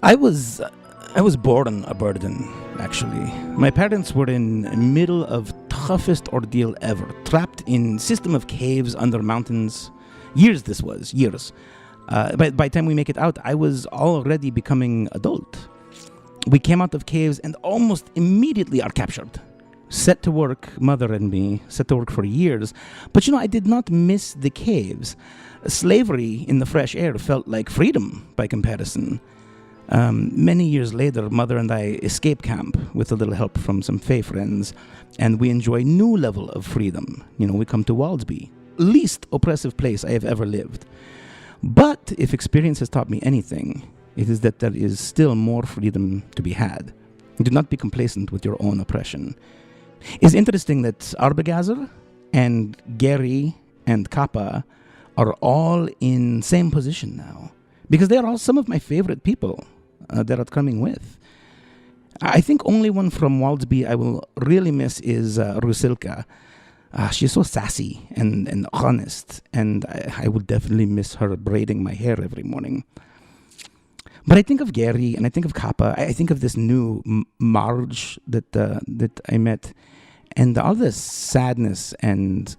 I was born a burden, actually. My parents were in the middle of toughest ordeal ever, trapped in system of caves under mountains. Years. By the time we make it out, I was already becoming adult. We came out of caves and almost immediately are captured. Set to work, mother and me, set to work for years. But I did not miss the caves. Slavery in the fresh air felt like freedom by comparison. Many years later, mother and I escape camp with a little help from some Fae friends, and we enjoy new level of freedom. We come to Waldsby, least oppressive place I have ever lived. But if experience has taught me anything, it is that there is still more freedom to be had. Do not be complacent with your own oppression. It's interesting that Arbogazr and Gary and Kappa are all in same position now, because they are all some of my favorite people that are coming with. I think only one from Waldsby I will really miss is Rusilka. She's so sassy and honest, and I will definitely miss her braiding my hair every morning. But I think of Gary and I think of Kappa. I think of this new Marge that I met, and all this sadness and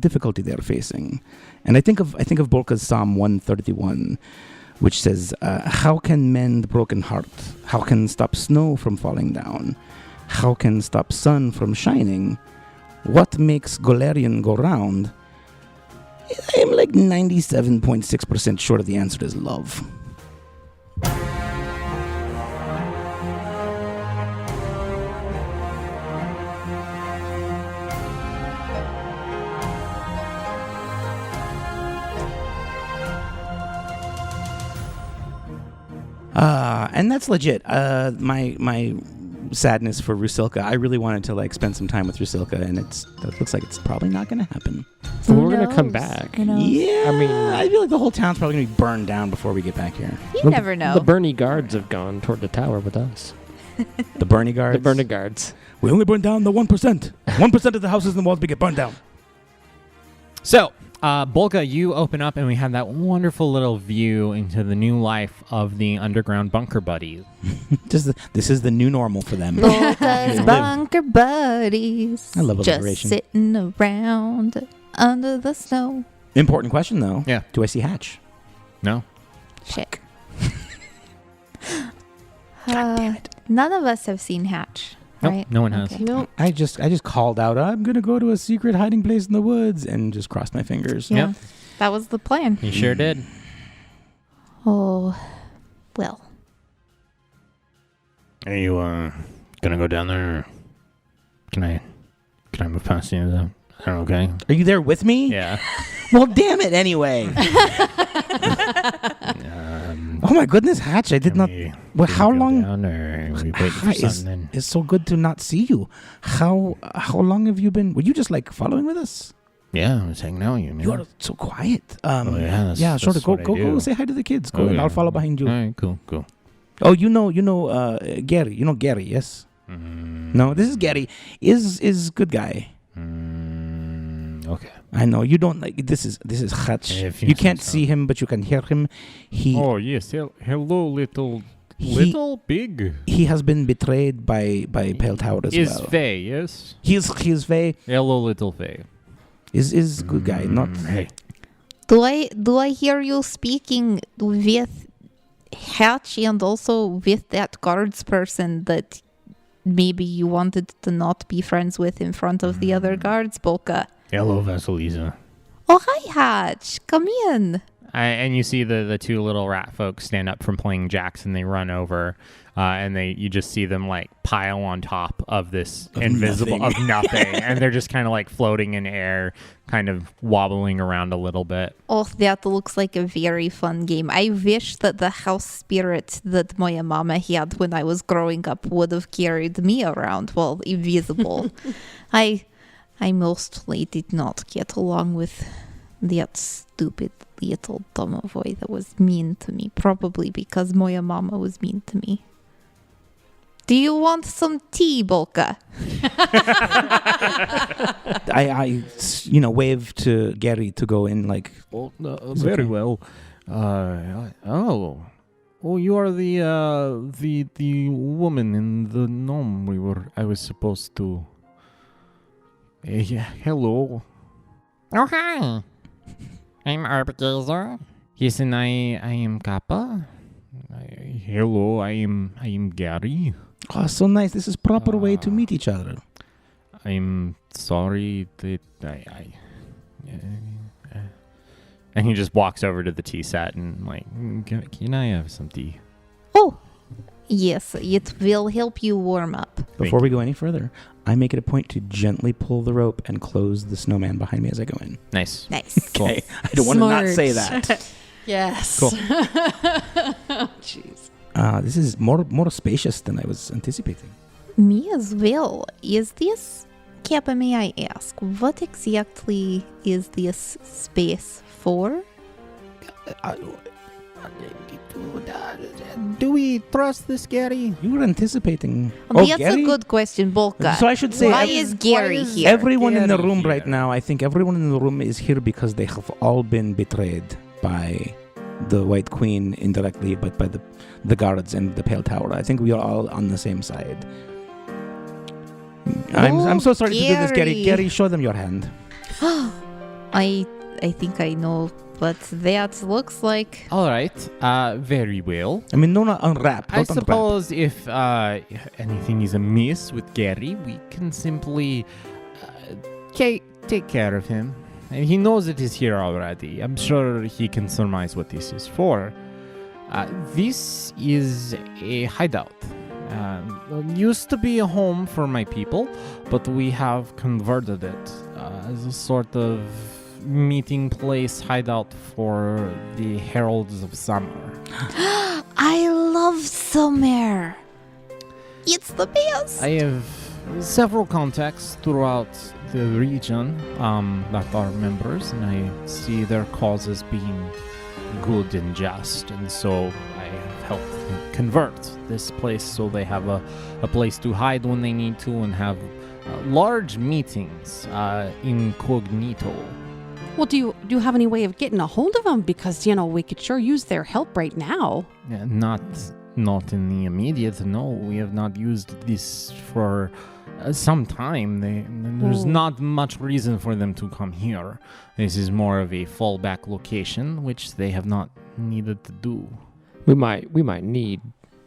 difficulty they're facing. And I think of Bolka's Psalm 131, which says, "How can mend broken heart? How can stop snow from falling down? How can stop sun from shining? What makes Golarion go round?" I'm like 97.6% sure the answer is love. And that's legit. My sadness for Rusilka. I really wanted to spend some time with Rusilka, and it looks like it's probably not going to happen. But we're going to come back. Yeah, I feel like the whole town's probably going to be burned down before we get back here. You never know. The Bernie guards have gone toward the tower with us. The Bernie guards? The Bernie guards. We only burn down the 1%. 1% of the houses in the Waldsby get burned down. So, Bolka, you open up and we have that wonderful little view into the new life of the underground bunker buddies. This is the new normal for them. Bolka's bunker buddies. I love alliteration. Just sitting around under the snow. Important question, though. Yeah. Do I see Hatch? No. Shit. God damn it. None of us have seen Hatch. Nope, right? no one has. Okay. Nope. I just called out, I'm going to go to a secret hiding place in the woods, and just crossed my fingers. Yeah, Yep. that was the plan. You sure did. Oh, well. Are you gonna go down there? Can I move past you? Is that okay? Are you there with me? Yeah. Well, damn it, anyway. Oh my goodness, Hatch, I did not... Well, how long... Down or we wait for something? It's so good to not see you. How long have you been... Were you just following with us? Yeah, I was hanging out with you, man. You are so quiet. Yeah, sure. that's Go say hi to the kids. Go, and I'll follow behind you. All right, cool. Oh, you know Gary. You know Gary, yes? No, this is Gary. Is good guy. Okay. I know you don't this is Hatch. You can't see him, but you can hear him. Oh yes, hello, little big. He has been betrayed by Pale Tower as well. Is Faye, yes? He's Faye. Hello, little Faye. Is good guy, not... Hey. Do I hear you speaking with Hatch and also with that guards person that maybe you wanted to not be friends with in front of the other guards, Bolka? Hello, Vasilisa. Oh, hi, Hatch. Come in. And you see the two little rat folks stand up from playing jacks, and they run over, and you just see them pile on top of this invisible nothing, and they're just kind of floating in air, kind of wobbling around a little bit. Oh, that looks like a very fun game. I wish that the house spirit that my mama had when I was growing up would have carried me around while invisible. I mostly did not get along with that stupid little domovoy that was mean to me, probably because my mama was mean to me. Do you want some tea, Bolka? I wave to Gary to go in very well. Oh, you are the woman in the gnome I was supposed to. Yeah, hello. Oh, hi. I'm Podchaser. Yes, and I am Kappa. Hello, I am Gary. Oh, so nice. This is proper way to meet each other. I'm sorry that and he just walks over to the tea set and like, can I have some tea? Oh, yes, it will help you warm up. Before we go any further, I make it a point to gently pull the rope and close the snowman behind me as I go in. Nice. Nice. Cool. Okay, I don't want to not Smart. say that. Yes. Cool. Jeez. This is more spacious than I was anticipating. Me as well. Is this, Kappa, may I ask, what exactly is this space for? Do we trust this Gary? You were anticipating. That's Gary? a good question, Bolka. So I should say, why is Gary here? everyone in the Gary room here? right now, I think everyone in the room is here because they have all been betrayed by the White Queen indirectly, but by the guards and the Pale Tower. I think we are all on the same side. I'm so sorry to do this, Gary. Gary. Gary, show them your hand. I think I know what that looks like. All right. Very well. I mean, no, unwrap. I Don't unwrap. suppose if anything is amiss with Gary, we can simply take care of him. And he knows it is here already. I'm sure he can surmise what this is for. This is a hideout. Used to be a home for my people, but we have converted it as a sort of meeting place hideout for the heralds of summer. I love summer. It's the best. I have several contacts throughout the region that are members, and I see their causes being good and just, and so I have helped convert this place so they have a place to hide when they need to and have large meetings incognito. Well, do you have any way of getting a hold of them? Because, we could sure use their help right now. Yeah, not in the immediate. No, we have not used this for some time. There's not much reason for them to come here. This is more of a fallback location, which they have not needed to do. We might need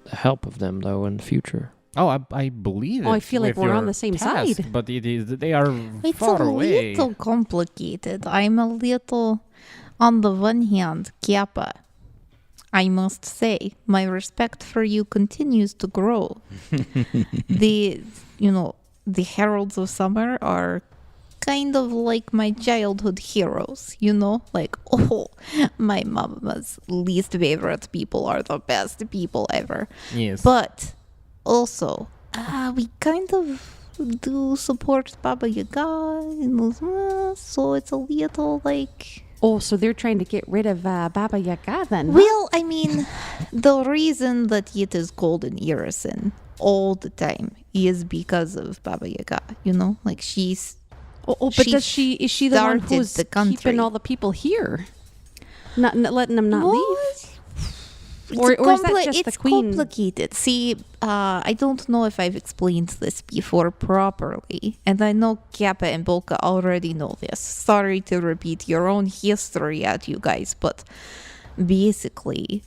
the help of them though in the future. Oh, I believe it. Oh, I feel like with we're on your the same task, side. But they are It's far a away. little complicated. I'm a little, on the one hand, Kappa. I must say, my respect for you continues to grow. The heralds of summer are kind of like my childhood heroes, like, my mama's least favorite people are the best people ever. Yes. But also, we kind of do support Baba Yaga, so it's a little like... Oh, so they're trying to get rid of Baba Yaga then? huh? Well, I mean, the reason that it is called an Irison all the time is because of Baba Yaga, like she's... But she is she the one started who's the country. keeping all the people here? Not letting them not Well, leave? Or is that just the it's queen? complicated. See, I don't know if I've explained this before properly, and I know Kappa and Bolka already know this. Sorry to repeat your own history at you guys, but basically,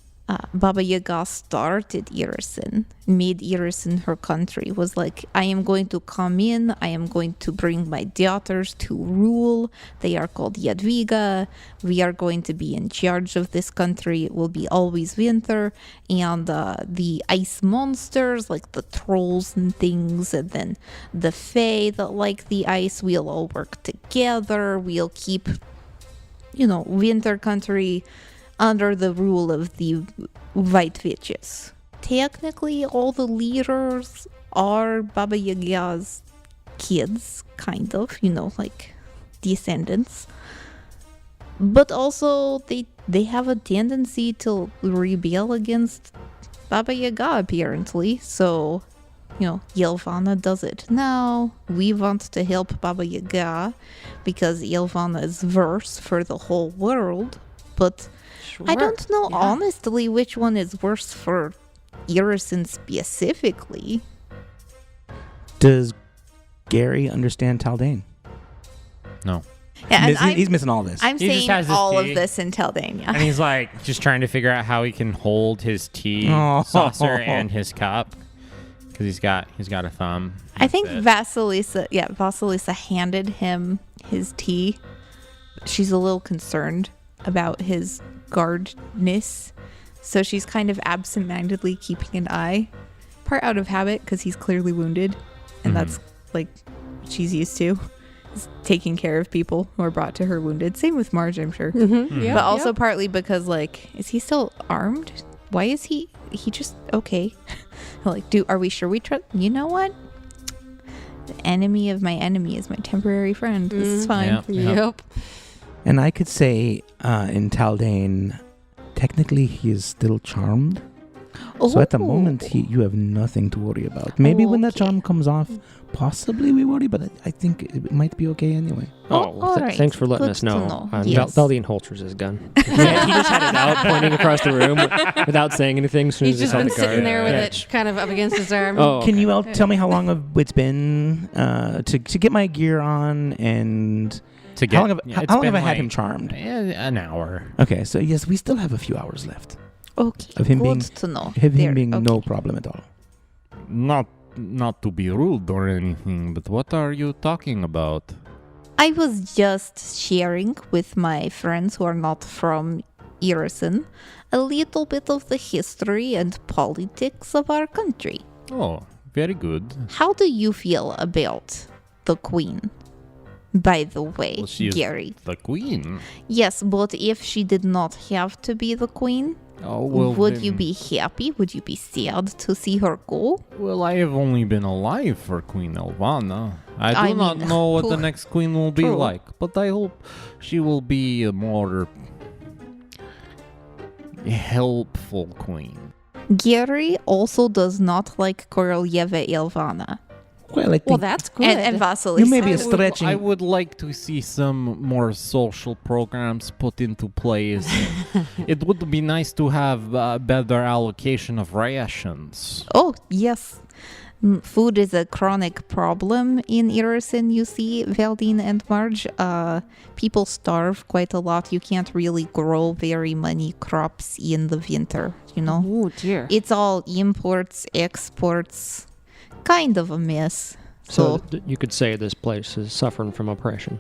Baba Yaga started Irison, made Irison her country, was like, I am going to come in, I am going to bring my daughters to rule. They are called Jadwiga. We are going to be in charge of this country. It will be always winter. And the ice monsters, like the trolls and things, and then the fae that like the ice, we'll all work together. We'll keep, winter country under the rule of the White Witches. Technically, all the leaders are Baba Yaga's kids, kind of, like descendants. But also, they have a tendency to rebel against Baba Yaga, apparently. So, Yelvana does it now. We want to help Baba Yaga because Yelvana is verse for the whole world. But I don't know honestly which one is worse for Irison specifically. Does Gary understand Taldane? No. Yeah, and He's missing all this. I'm He just saying has his all tea. of this in Taldania. And he's like just trying to figure out how he can hold his tea Oh. saucer and his cup because he's got a thumb. I think That's it. Vasilisa handed him his tea. She's a little concerned about his guardness, so she's kind of absentmindedly keeping an eye, part out of habit because he's clearly wounded, and that's like what she's used to, is taking care of people who are brought to her wounded. Same with Marge, I'm sure, Yeah, but also partly because like, is he still armed? Why is he just okay? Like, are we sure we trust? You know what? The enemy of my enemy is my temporary friend. This is fine. Yeah. Yep. And I could say in Taldane, technically he is still charmed. So at the moment, you have nothing to worry about. Maybe when that Okay. charm comes off, possibly we worry, but I think it might be okay anyway. Oh, all right. Thanks for letting Good us to know. know. Yes. Valdine holsters his gun. Yeah, he just had it out, pointing across the room without saying anything. As soon He's as he just saw been the guard. sitting there with Yeah. it kind of up against his arm. Oh, Can you tell me how long it's been to get my gear on and To get, how long have, yeah, how it's long have been I had like, him charmed? An hour. Okay, so yes, we still have a few hours left Okay, of him good being to know. him being okay. no problem at all. Not to be rude or anything, but what are you talking about? I was just sharing with my friends who are not from Irison a little bit of the history and politics of our country. Oh, very good. How do you feel about the Queen? By the way, Well, she is Gary. the queen. Yes, but if she did not have to be the Queen, Oh well. would then- you be happy? Would you be sad to see her go? Well, I have only been alive for Queen Elvana. I do I not mean, know what the who- next queen will be True. like, but I hope she will be a more helpful queen. Gary also does not like Korolyeva Elvana. Well, I think Well, that's good. And Vasilisa. you may be I would- stretching. I would like to see some more social programs put into place. It would be nice to have better allocation of rations. Oh, yes. Food is a chronic problem in Irison, you see, Valdine and Marge. People starve quite a lot. You can't really grow very many crops in the winter, you know? Oh, dear. It's all imports, exports, kind of a mess. So you could say this place is suffering from oppression.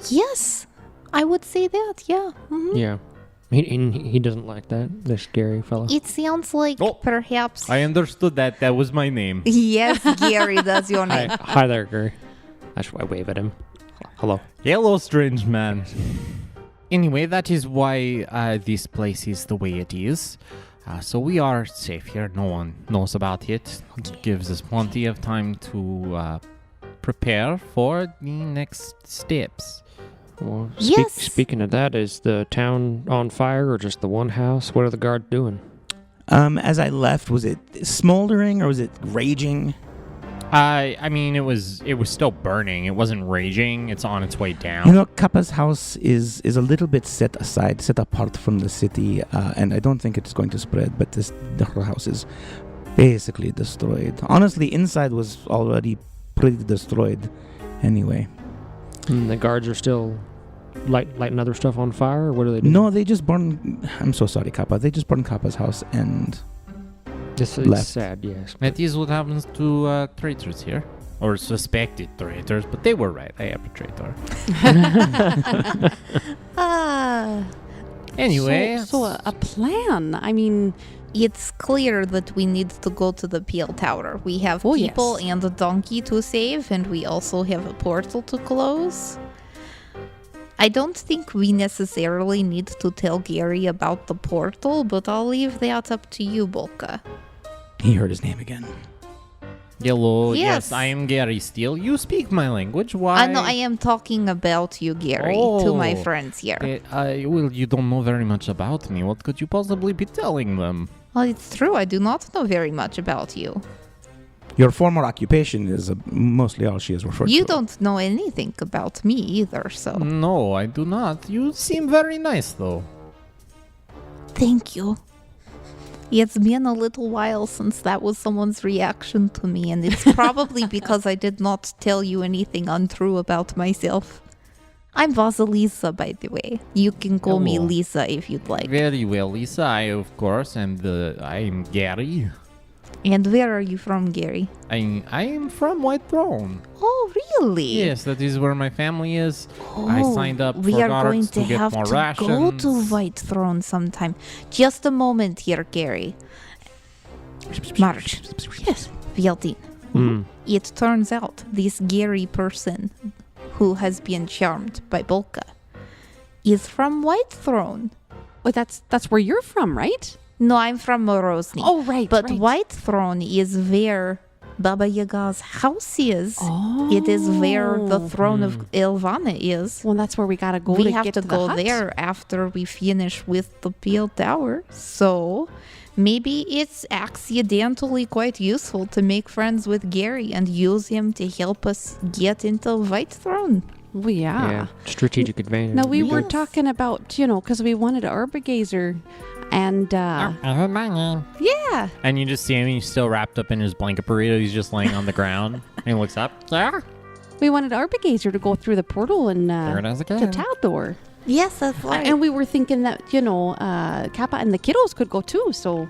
Yes, I would say that, yeah. Mhm. Yeah. He doesn't like that, this scary fellow. It sounds like Oh, perhaps... I understood that. That was my name. Yes, Gary, that's your Hi, name. hi there, Gary. I wave at him. Hello. Hello, strange man. Anyway, that is why this place is the way it is. So we are safe here. No one knows about it. It gives us plenty of time to prepare for the next steps. Well, Yes. speaking of that, is the town on fire or just the one house? What are the guards doing? As I left, was it smoldering or was it raging? I mean, it was still burning. It wasn't raging. It's on its way down. You know, Kappa's house is a little bit set apart from the city, and I don't think it's going to spread, but her house is basically destroyed. Honestly, inside was already pretty destroyed anyway. The guards are still lighting other stuff on fire, or what are they doing? No, they just burned... I'm so sorry, Kappa. They just burned Kappa's house and... This is left. sad, yes. That is what happens to traitors here. Or suspected traitors, but they were right. I am a traitor. Anyway. So a plan. I mean, It's clear that we need to go to the Peel Tower. We have Oh, people yes. and a donkey to save, and we also have a portal to close. I don't think we necessarily need to tell Gary about the portal, but I'll leave that up to you, Boka. He heard his name again. Hello, Yes. yes, I am Gary Steele. You speak my language. Why? No, I am talking about you, Gary, to my Oh. friends here. Well, you don't know very much about me. What could you possibly be telling them? Well, it's true, I do not know very much about you. Your former occupation is mostly all she has referred You to. don't know anything about me either, so. No, I do not. You seem very nice, though. Thank you. It's been a little while since that was someone's reaction to me, and it's probably because I did not tell you anything untrue about myself. I'm Vasilisa, by the way. You can call me Hello. Lisa if you'd like. Very well, Lisa. I, of course, I'm Gary. And where are you from, Gary? I am from White Throne. Oh, really? Yes, that is where my family is. Oh, I signed up we for are going guards to to get have more to rations. go to White Throne sometime. Just a moment here, Gary. March. Yes. Vieldin. It turns out this Gary person who has been charmed by Bolka is from White Throne. Well, that's where you're from, right? No, I'm from Morozny. Oh, right. But right. White Throne is where Baba Yaga's house is. Oh. It is where the throne of Elvana is. Well, that's where we gotta go. We to have get to the go hut. there after we finish with the Peel Tower. So maybe it's accidentally quite useful to make friends with Gary and use him to help us get into White Throne. Well, yeah. Strategic advantage. Now we were Yes. talking about, because we wanted an Arbigazer, and I heard my name. Yeah. And you just see him, he's still wrapped up in his blanket burrito. He's just laying on the ground. And he looks up. Yeah, we wanted Arbigazer to go through the portal and there it is to again. Taldor. Yes, that's right. And we were thinking that, Kappa and the kiddos could go too. So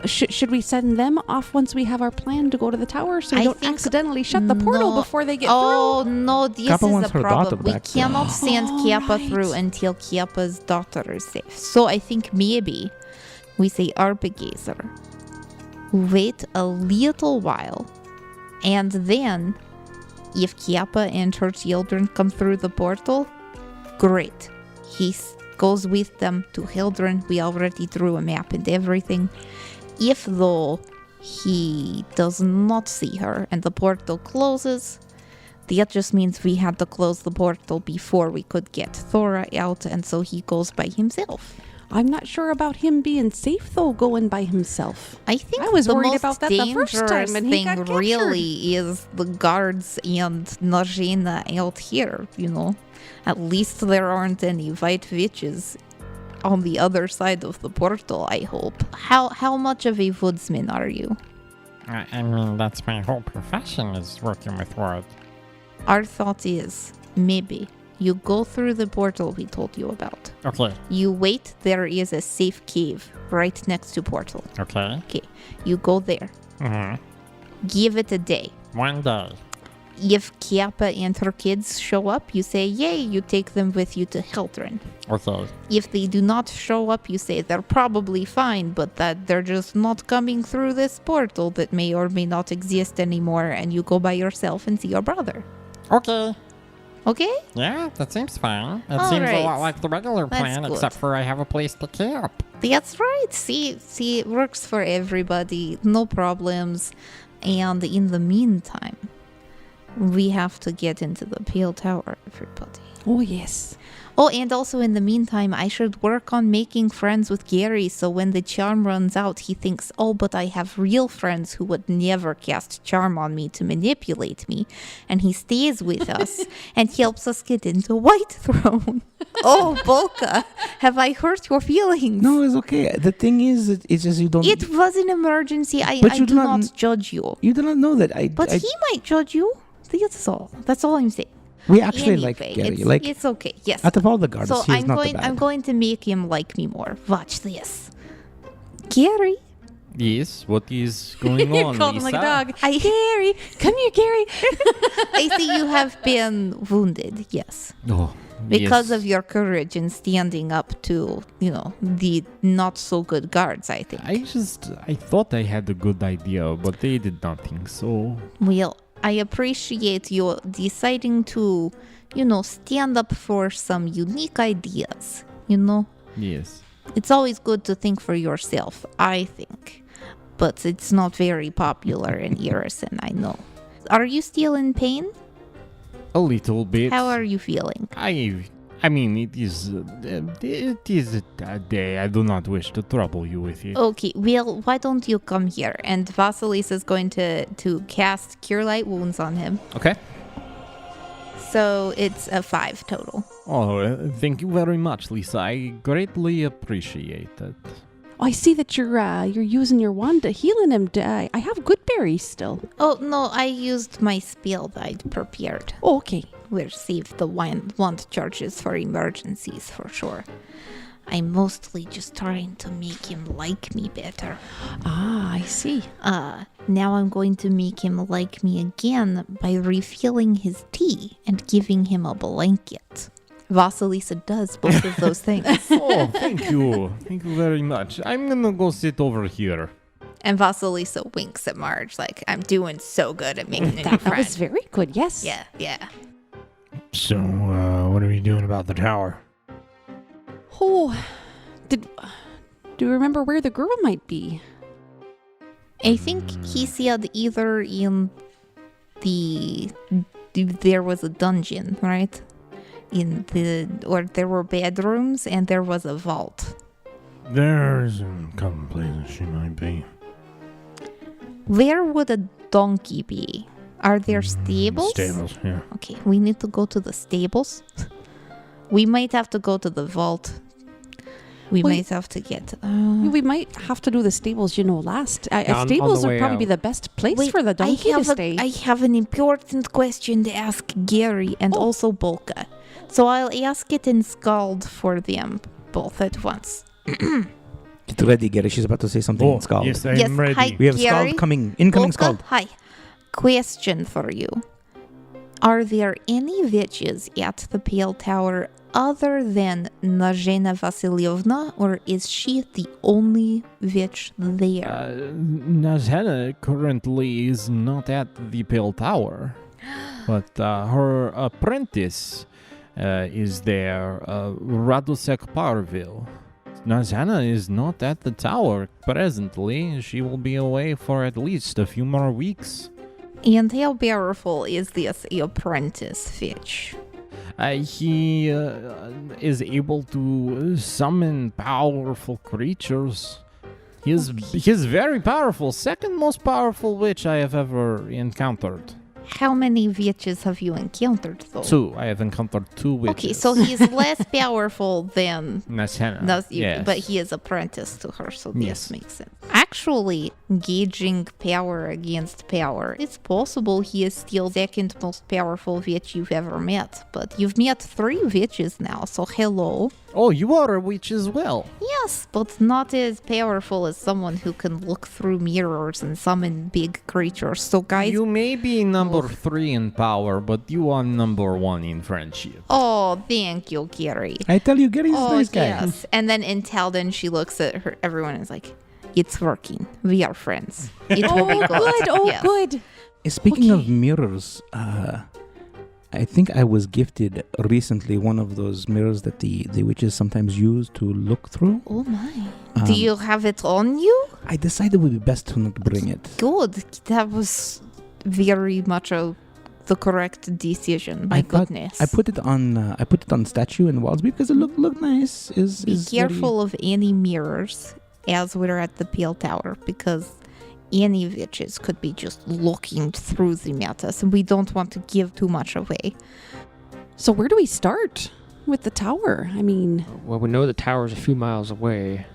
should we send them off once we have our plan to go to the tower so we I don't think- accidentally shut the portal No. before they get Oh, no, this Kappa is wants the her daughter problem. We back, though. cannot send Oh, Kappa right. through until Kappa's daughter is safe. So I think maybe we say Arbigazer. Wait a little while. And then, if Kappa and her children come through the portal, great. He goes with them to Hildren. We already drew a map and everything. If, though, he does not see her and the portal closes, that just means we had to close the portal before we could get Thora out, and so he goes by himself. I'm not sure about him being safe though, going by himself. I think I was the worried most about that the first time, dangerous and he thing got captured. really is the guards and Najena out here, At least there aren't any white witches on the other side of the portal, I hope. How much of a woodsman are you? I mean, that's my whole profession is working with words. Our thought is, maybe, you go through the portal we told you about. Okay, You wait, there is a safe cave right next to portal. okay. Okay, you go there. Give it a day. One day. If Kappa and her kids show up, you say, yay, you take them with you to Hildren. Okay. If they do not show up, you say they're probably fine, but that they're just not coming through this portal that may or may not exist anymore, and you go by yourself and see your brother. Okay. Okay? Yeah, that seems fine. It All seems a right. lot like the regular That's plan, good. except for I have a place to camp. That's right. See, it works for everybody. No problems. And in the meantime, we have to get into the Pale Tower, everybody. Oh yes. Oh, and also in the meantime, I should work on making friends with Gary so when the charm runs out, he thinks, oh, but I have real friends who would never cast charm on me to manipulate me. And he stays with us and helps us get into White Throne. Oh, Bolka, have I hurt your feelings? No, it's okay. The thing is, it's just you don't. It was an emergency. I But you do do not- not judge you. You do not know that. But he might judge you. That's all. That's all I'm saying. we actually like Anyway, Gary. it's, Like it's okay. Yes. out of all the guards, So he's not the I'm bad. going to make him like me more. Watch this. Gary. Yes, what is going on, Called him Lisa? like a dog. I Gary, come here, Gary. I see you have been wounded, yes. Oh, Because yes. of your courage in standing up to, the not so good guards, I think. I thought I had a good idea, but they did not think so. Well, I appreciate you deciding to, stand up for some unique ideas, Yes. It's always good to think for yourself, I think. But it's not very popular in Irison, I know. Are you still in pain? A little bit. How are you feeling? I mean, it is a day. I do not wish to trouble you with it. Okay, well, why don't you come here? And Vasilis is going to cast Cure Light Wounds on him. Okay. So it's a 5 total. Oh, thank you very much, Lisa. I greatly appreciate it. Oh, I see that you're using your wand to healing him. I have good berries still. Oh, no, I used my spell that I'd prepared. Oh, okay. We'll save the wand charges for emergencies for sure. I'm mostly just trying to make him like me better. Ah, I see. Now I'm going to make him like me again by refilling his tea and giving him a blanket. Vasilisa does both of those things. Oh, thank you. Thank you very much. I'm gonna go sit over here. And Vasilisa winks at Marge like, I'm doing so good at making a new That friend. was very good, yes. Yeah. So, what are we doing about the tower? Oh, do you remember where the girl might be? I think he said either in there was a dungeon, right? Or there were bedrooms and there was a vault. There's a couple places she might be. Where would a donkey be? Are there stables? Stables, yeah. Okay, we need to go to the stables. We might have to go to the vault. We Wait. might have to get... We might have to do the stables, last. On Stables the would way probably out. be the best place Wait, for the donkey to stay. I have an important question to ask Gary and also Bolka. So I'll ask it in Scald for them both at once. Get ready, Gary. She's about to say something in Scald. Yes, I'm Yes, ready. hi. We have Gary? Scald coming. Incoming Bolka, Scald. hi. Question for you. Are there any witches at the Pale Tower other than Nazhena Vasilievna, or is she the only witch there? Nazhena currently is not at the Pale Tower, but her apprentice is there, Radosek Parvil. Nazhena is not at the tower presently. She will be away for at least a few more weeks. And how powerful is this apprentice witch? He is able to summon powerful creatures. He is very powerful. Second most powerful witch I have ever encountered. How many witches have you encountered, though? 2. I have encountered 2 witches. Okay, so he's less powerful than... Nazhena. Yes. But he is apprentice to her, so this Yes. makes sense. Actually, gauging power against power, it's possible he is still second most powerful witch you've ever met. But you've met 3 witches now, so hello. Oh, you are a witch as well. Yes, but not as powerful as someone who can look through mirrors and summon big creatures. So guys... You may be number 3 in power, but you are number 1 in friendship. Oh, thank you, Gary. I tell you, Gary's a Oh, nice guy. yes. And then in Talden, she looks at her. Everyone is like, it's working. We are friends. It will be Oh, good. good. Oh, Yes. good. Speaking of Okay. mirrors, I think I was gifted recently one of those mirrors that the witches sometimes use to look through. Oh, my. Um, Do you have it on you? I decided it would be best to not bring it. Good. That was very much the correct decision. My I thought- goodness. I put it on statue in Walsby because it looked nice. Be careful of any mirrors as we're at the Pale Tower, because any witches could be just looking through them at us, and we don't want to give too much away. So where do we start with the tower? I mean, Well, we know the tower's a few miles away.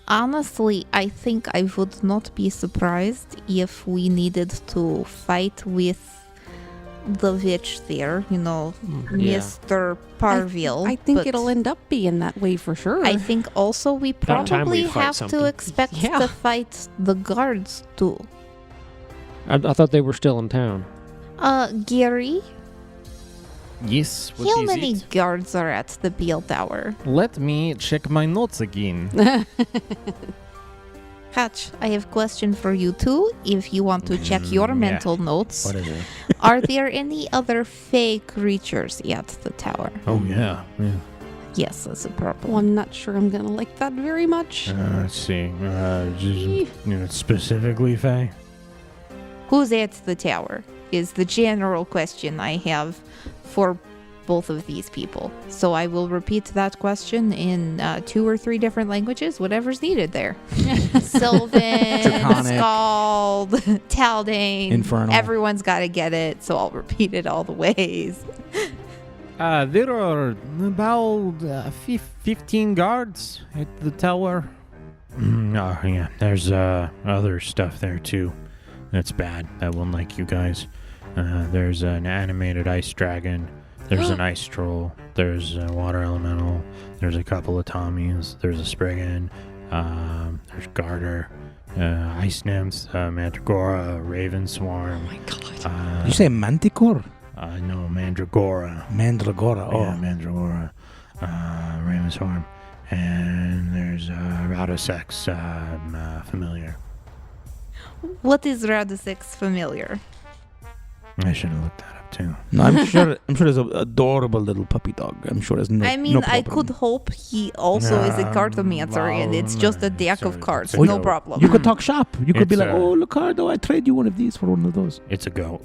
Honestly, I think I would not be surprised if we needed to fight with the witch there, Yeah. Mr. Parville. I think but it'll end up being that way for sure. I think also we About time we probably fight have something. to expect Yeah. to fight the guards too. I thought they were still in town. Gary, Yes, what how is many it? guards are at the Pale Tower? Let me check my notes again. Hatch, I have a question for you too, if you want to check your yeah. mental notes. What is it? Are there any other fake creatures at the tower? Oh, yeah. Yes, that's a problem. Well, I'm not sure I'm gonna like that very much. Let's see. Specifically, Faye? Who's at the tower is the general question I have for both of these people. So I will repeat that question in 2 or 3 different languages, whatever's needed there. Sylvan, Draconic. Scald, Taldane. Infernal. Everyone's got to get it, so I'll repeat it all the ways. There are about 15 guards at the tower. Oh, yeah. There's other stuff there, too. That's bad. That won't like you guys. There's an animated ice dragon. There's an ice troll. There's a water elemental. There's a couple of Tommies. There's a Spriggan. There's Garter. Ice nymphs. Mandragora. Raven swarm. Oh my god. You say manticore? No, Mandragora. Mandragora. Oh, Yeah, Mandragora. Raven swarm. And there's Radosex familiar. What is Radosex familiar? I should have looked that up too. no, I'm sure there's an adorable little puppy dog. I'm sure there's no. I mean, no I problem. could hope he also is a cartomancer and it's just a deck of sorry, cards. it's a No goat. problem. You could talk shop. You could be It's like, a- "Oh, Ricardo, I trade you one of these for one of those." It's a goat.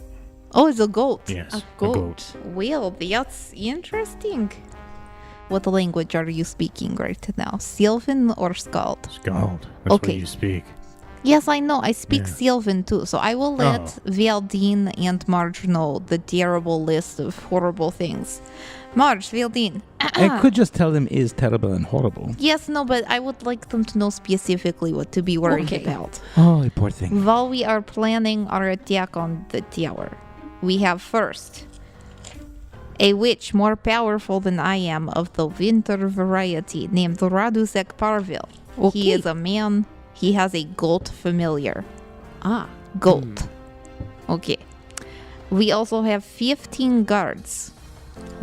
Oh, it's a goat. Yes, A goat. Well, that's interesting. What language are you speaking right now? Sylvan or Scald? Scald. That's Okay. what you speak. Yes, I know. I speak Yeah. Sylvan too, so I will let Valdine and Marge know the terrible list of horrible things. Marge, Valdine. I could just tell them is terrible and horrible. Yes, no, but I would like them to know specifically what to be worried Okay. about. Oh, poor thing. While we are planning our attack on the tower, we have first a witch more powerful than I am of the winter variety named Radusek Parvil. He Okay. is a man. He has a goat familiar. Ah. Goat. Okay. We also have 15 guards.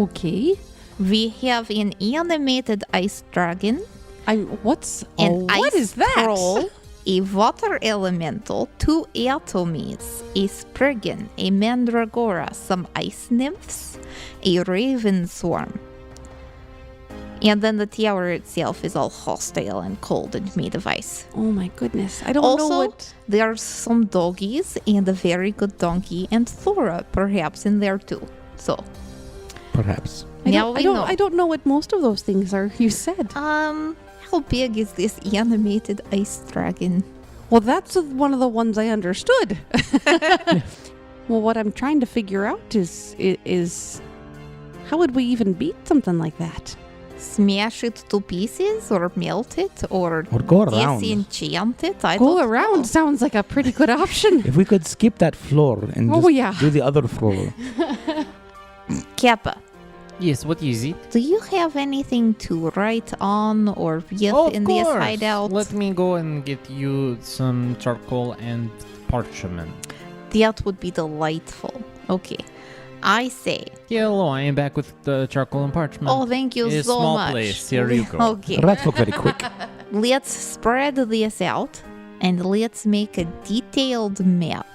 Okay. We have an animated ice dragon, What's an what ice is that? troll, a water elemental, 2 atomies, a spriggan, a mandragora, some ice nymphs, a raven swarm. And then the tower itself is all hostile and cold and made of ice. Oh my goodness. I don't Also, know what. there are some doggies and a very good donkey and Thora perhaps in there too. So, Perhaps. now we know. I don't know what most of those things are you said. How big is this animated ice dragon? Well, that's one of the ones I understood. Well, what I'm trying to figure out is how would we even beat something like that? Smash it to pieces or melt it or Or go around. disenchant it? I Go don't around know. sounds like a pretty good option. If we could skip that floor and Oh, just yeah. do the other floor. Kappa, Yes, what is it? do you have anything to write on or with in this hideout? Let me go and get you some charcoal and parchment. That would be delightful. Okay. I say, Hello, I am back with the charcoal and parchment. oh, thank you It's a so small much. place. Here you go. Okay. Rats look very quick. Let's spread this out and let's make a detailed map.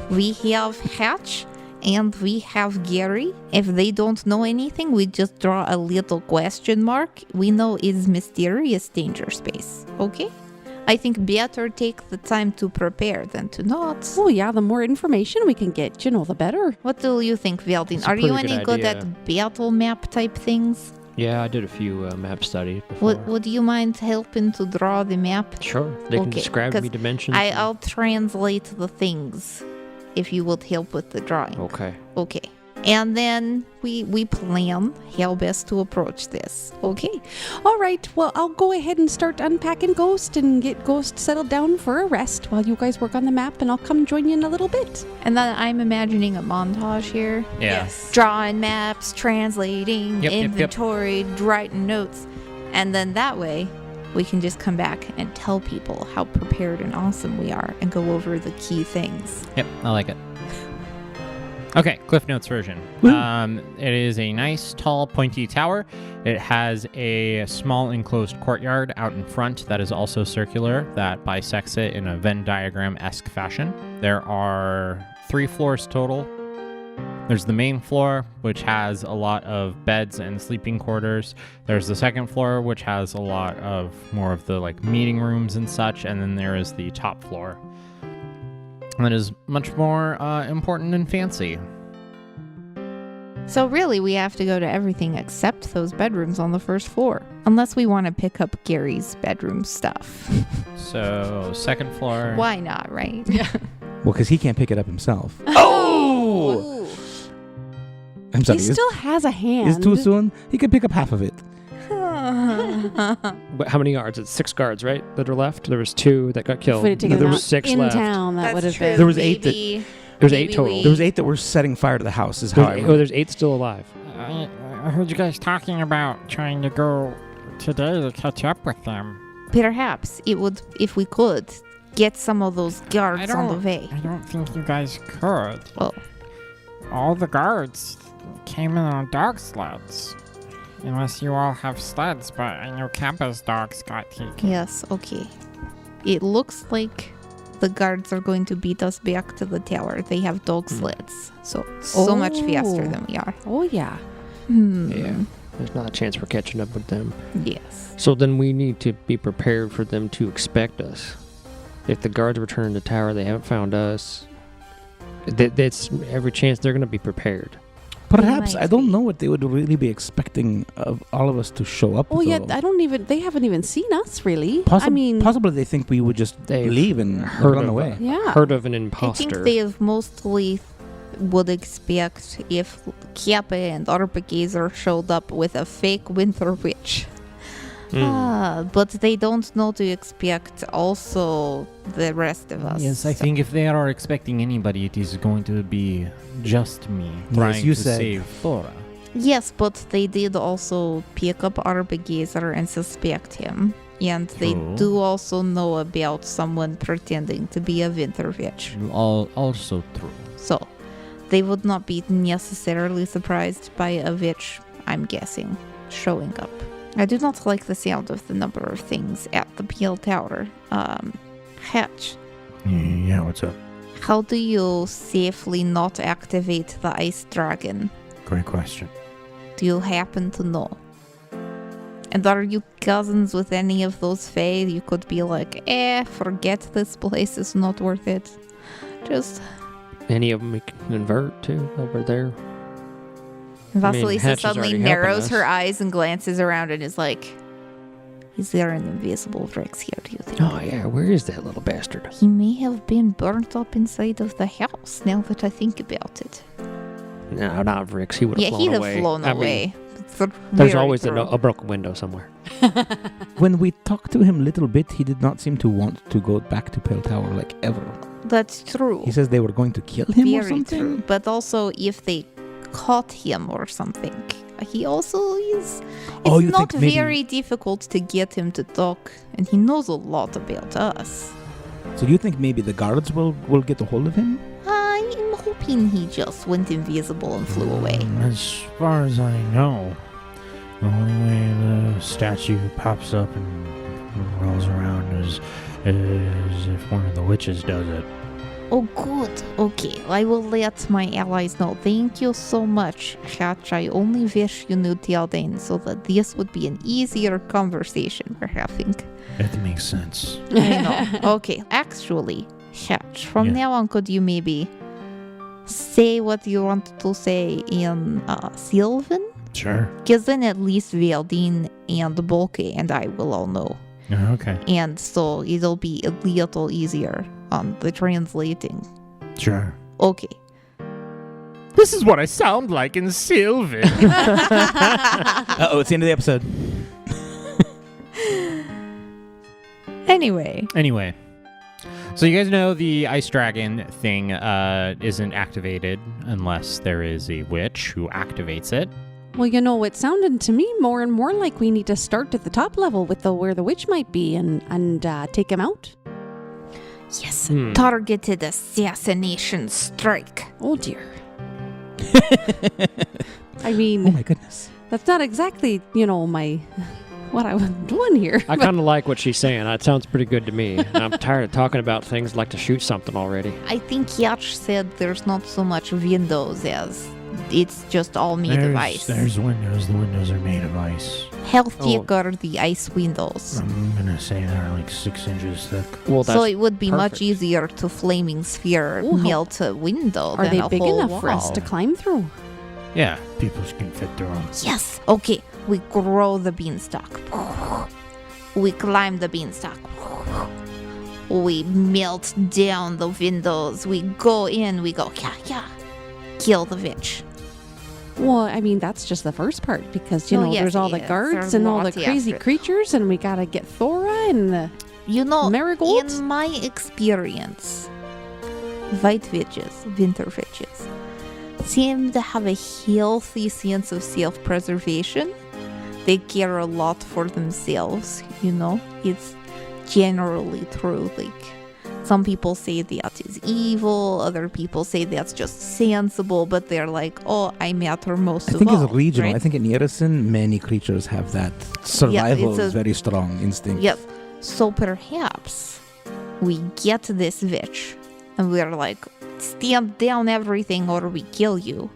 We have Hatch and we have Gary. If they don't know anything, we just draw a little question mark. We know it's mysterious danger space. Okay? I think better take the time to prepare than to not. Oh yeah, the more information we can get, the better. What do you think, Valdine? That's a Are you pretty any good good idea. at battle map type things? Yeah, I did a few map studies before. Would you mind helping to draw the map? Sure. They can Okay, describe 'cause me dimensions. I'll translate the things if you would help with the drawing. Okay. Okay. And then we plan how best to approach this. Okay. All right, well, I'll go ahead and start unpacking Ghost and get Ghost settled down for a rest while you guys work on the map, and I'll come join you in a little bit. And then I'm imagining a montage here. Yeah. Drawing maps, translating, Yep, yep, yep. inventory, writing notes. And then that way we can just come back and tell people how prepared and awesome we are and go over the key things. Yep, I like it. Okay, Cliff Notes version. It is a nice, tall, pointy tower. It has a small enclosed courtyard out in front that is also circular that bisects it in a Venn diagram-esque fashion. There are 3 floors total. There's the main floor, which has a lot of beds and sleeping quarters. There's the second floor, which has a lot of more of the meeting rooms and such. And then there is the top floor. That is much more important and fancy. So really we have to go to everything except those bedrooms on the first floor. Unless we want to pick up Gary's bedroom stuff. So, second floor. Why not, right? Well, because he can't pick it up himself. Oh! I'm sorry. He still has a hand. It's too soon. He could pick up half of it. But how many guards? It's 6 guards, right? That are left. There was 2 that got killed. If we had taken There them was out 6 in left. town, that would have been. There was 8 that- Maybe- There's 8 maybe total. we- There was 8 that were setting fire to the house. Is how I remember. There's 8 still alive. I heard you guys talking about trying to go today to catch up with them. Perhaps it would, if we could, get some of those guards on the way. I don't think you guys could. Well, All the guards came in on dog sleds. Unless you all have sleds, but I know Kappa's dogs got taken. yes, okay. It looks like the guards are going to beat us back to the tower. They have dog sleds, so much faster than we are. Oh, yeah. Yeah. There's not a chance for catching up with them. Yes. So then we need to be prepared for them to expect us. If the guards return to the tower, they haven't found us. That's every chance they're going to be prepared. Perhaps. might I don't be. know what they would really be expecting of all of us to show up. Oh, yeah. though. They haven't even seen us, really. I mean, possibly they think we would just They've leave and heard run of away. yeah. Heard of an I imposter. think they have mostly would expect if Kappa and Podchaser showed up with a fake winter witch. But they don't know to expect also the rest of us. Yes, I think if they are expecting anybody, it is going to be just me Yes, trying you to said. save Thora. Yes, but they did also pick up Podchaser and suspect him. And they True. do also know about someone pretending to be a winter witch. Also true. So, they would not be necessarily surprised by a witch, I'm guessing, showing up. I do not like the sound of the number of things at the Peel Tower. Hatch, Yeah, what's up? how do you safely not activate the ice dragon? Great question. Do you happen to know? And are you cousins with any of those fae? You could be like, forget this place is not worth it. Just Any of them we can convert to over there. Vasilisa Hatch is suddenly already helping narrows us. her eyes and glances around and is like, is there an invisible Rex here, do you think? Oh, yeah. Where is that little bastard? He may have been burnt up inside of the house, now that I think about it. No, not Rix. He would have Yeah, flown he'd have away. flown I mean, away. there's Very always true. a broken window somewhere. When we talked to him a little bit, he did not seem to want to go back to Pale Tower like ever. That's true. He says they were going to kill him or Very something. true. But also, if they caught him or something, he also is. Oh, It's you not think maybe- very difficult to get him to talk, and he knows a lot about us. So do you think maybe the guards will get a hold of him? I'm hoping he just went invisible and flew away. As far as I know, the only way the statue pops up and rolls around is if one of the witches does it. Oh, good. Okay, I will let my allies know. Thank you so much, Hatch. I only wish you knew Teal'Dain so that this would be an easier conversation we're having. That makes sense. I know. Okay, actually, Hatch, from Yeah. now on, could you maybe say what you want to say in Sylvan? Sure. Because then at least Veldine and Bolke and I will all know. Okay. And so it'll be a little easier on the translating. Sure. Okay. This is what I sound like in Sylvan. Uh-oh, it's the end of the episode. Anyway. So you guys know the ice dragon thing isn't activated unless there is a witch who activates it. Well, you know, it sounded to me more and more like we need to start at the top level with where the witch might be and take him out. Yes. Hmm. Targeted assassination strike. Oh, dear. I mean, Oh my goodness. that's not exactly, what I was doing here. I kind of like what she's saying. That sounds pretty good to me. I'm tired of talking about things. I'd like to shoot something already. I think Yatch said there's not so much windows as it's just all made of ice. There's windows. The windows are made of ice. How Oh. thick are the ice windows? I'm gonna say they're like 6 inches thick. Well, that's So it would be much perfect. easier to flaming sphere Ooh, how- melt a window Are than they a big whole enough for us wall. to climb through? Yeah, people can fit through them. Yes. Okay. We grow the beanstalk. We climb the beanstalk. We melt down the windows. We go in. We go, yeah. Kill the witch. Well, I mean, that's just the first part because, you Oh, know, yes, there's all the yes, guards there's and all the lots crazy after. creatures, and we gotta get Thora and the You know, marigolds. in my experience, white witches, winter witches, seem to have a healthy sense of self-preservation. They care a lot for themselves, you know. It's generally true. Like, some people say that is evil, other people say that's just sensible, but they're like, oh, I matter most I of think all. it's regional. right? I think in Yerison, many creatures have that survival it's is a- very strong instinct. Yep. So perhaps we get this witch and we're like, stamp down everything or we kill you.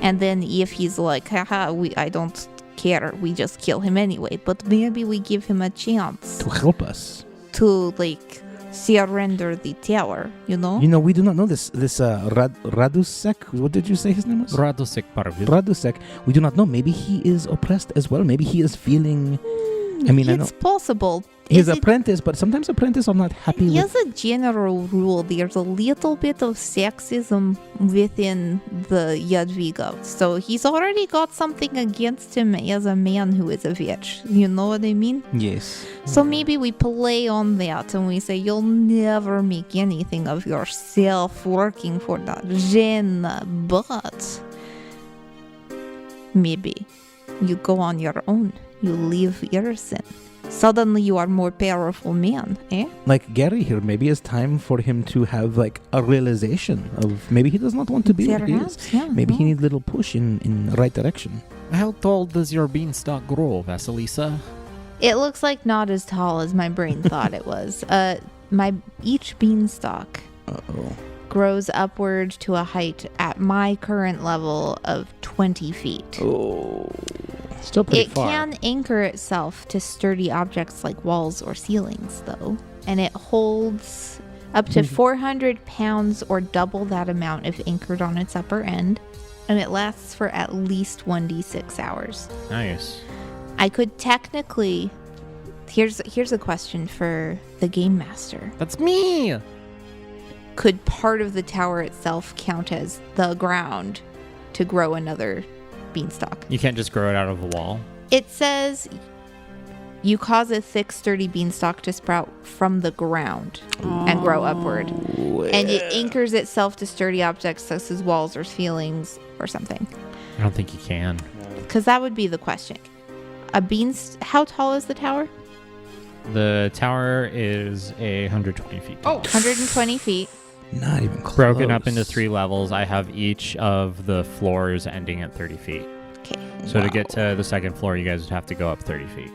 And then if he's like, haha, I don't care, we just kill him anyway. But maybe we give him a chance To help us. to, like, surrender the tower, you know? You know, we do not know this Radusek. What did you say his name was? Radosek Parvil. Radusek. We do not know. Maybe he is oppressed as well. Maybe he is feeling. I mean, I know It's possible. he's Is it- apprentice, but sometimes apprentices are not happy with. As a general rule, there's a little bit of sexism within the Jadwiga. So he's already got something against him as a man who is a witch. You know what I mean? Yes. So maybe we play on that and we say, you'll never make anything of yourself working for that Jen, but maybe you go on your own. You leave Irison. Suddenly you are more powerful man, eh? Like Gary here, maybe it's time for him to have like a realization of maybe he does not want to be what he is. Perhaps, yeah. Maybe he no. needs a little push in the right direction. How tall does your beanstalk grow, Vasilisa? It looks like not as tall as my brain thought it was. Each beanstalk Uh-oh. grows upward to a height at my current level of 20 feet. Oh. Still pretty It far. can anchor itself to sturdy objects like walls or ceilings, though, and it holds up to 400 pounds or double that amount if anchored on its upper end, and it lasts for at least 1d6 hours. Nice. I could technically... Here's a question for the game master. That's me! Could part of the tower itself count as the ground to grow another beanstalk? You can't just grow it out of a wall. It says you cause a thick, sturdy beanstalk to sprout from the ground and grow upward. And it anchors itself to sturdy objects such as walls or ceilings or something. I don't think you can. Because that would be the question. How tall is the tower? The tower is 120 feet tall. 120 feet. Not even close. Broken up into 3 levels. I have each of the floors ending at 30 feet. Okay. So to get to the second floor, you guys would have to go up 30 feet.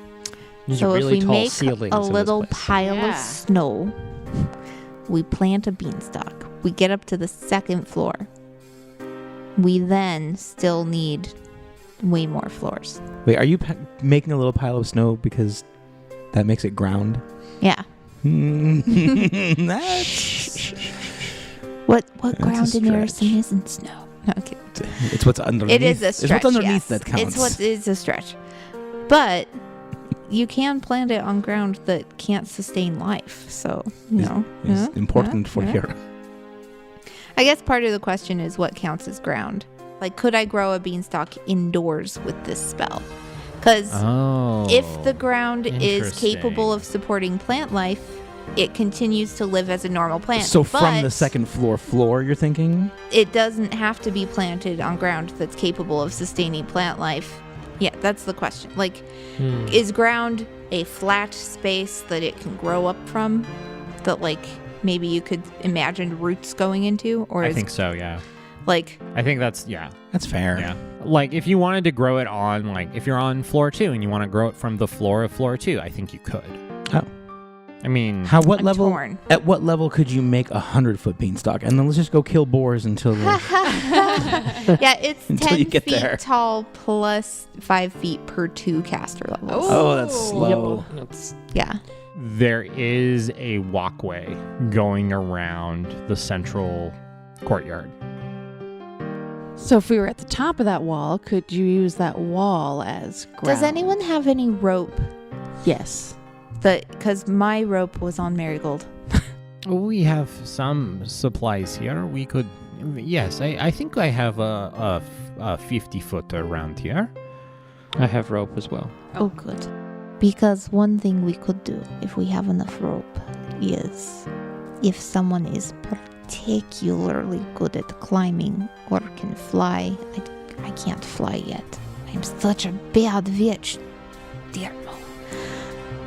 These So are if really we tall make ceilings a in this little place. pile Yeah. of snow, we plant a beanstalk. We get up to the second floor. We then still need way more floors. Wait, are you making a little pile of snow because that makes it ground? Yeah. That's What That's a ground in stretch. Harrison isn't snow? No, okay. it's what's underneath. It is a stretch. It's what's underneath yes. that counts. It's a stretch. But you can plant it on ground that can't sustain life. So, you know. is yeah, important yeah, for yeah. here. I guess part of the question is what counts as ground. Like, could I grow a beanstalk indoors with this spell? Because Oh. if the ground is capable interesting. of supporting plant life, it continues to live as a normal plant. So from the But second floor, you're thinking? it doesn't have to be planted on ground that's capable of sustaining plant life. Yeah, that's the question. Like, is ground a flat space that it can grow up from? That, like, maybe you could imagine roots going into? Or I is, think so, yeah. like, I think that's, yeah. That's fair. Yeah. Like, if you wanted to grow it on, like, if you're on floor 2 and you want to grow it from the floor of floor 2, I think you could. Oh. I mean, What I'm level? torn. At what level could you make 100-foot beanstalk? And then let's just go kill boars until the, Yeah, it's Until 10 you get feet there. tall plus 5 feet per 2 caster levels. Oh, that's slow. That's Yeah. there is a walkway going around the central courtyard. So if we were at the top of that wall, could you use that wall as ground? Does anyone have any rope? Yes. Because my rope was on Marigold. We have some supplies here. We could, yes, I think I have a 50-footer around here. I have rope as well. Oh, good. Because one thing we could do, if we have enough rope, is if someone is particularly good at climbing or can fly. I can't fly yet. I'm such a bad witch. Dear no.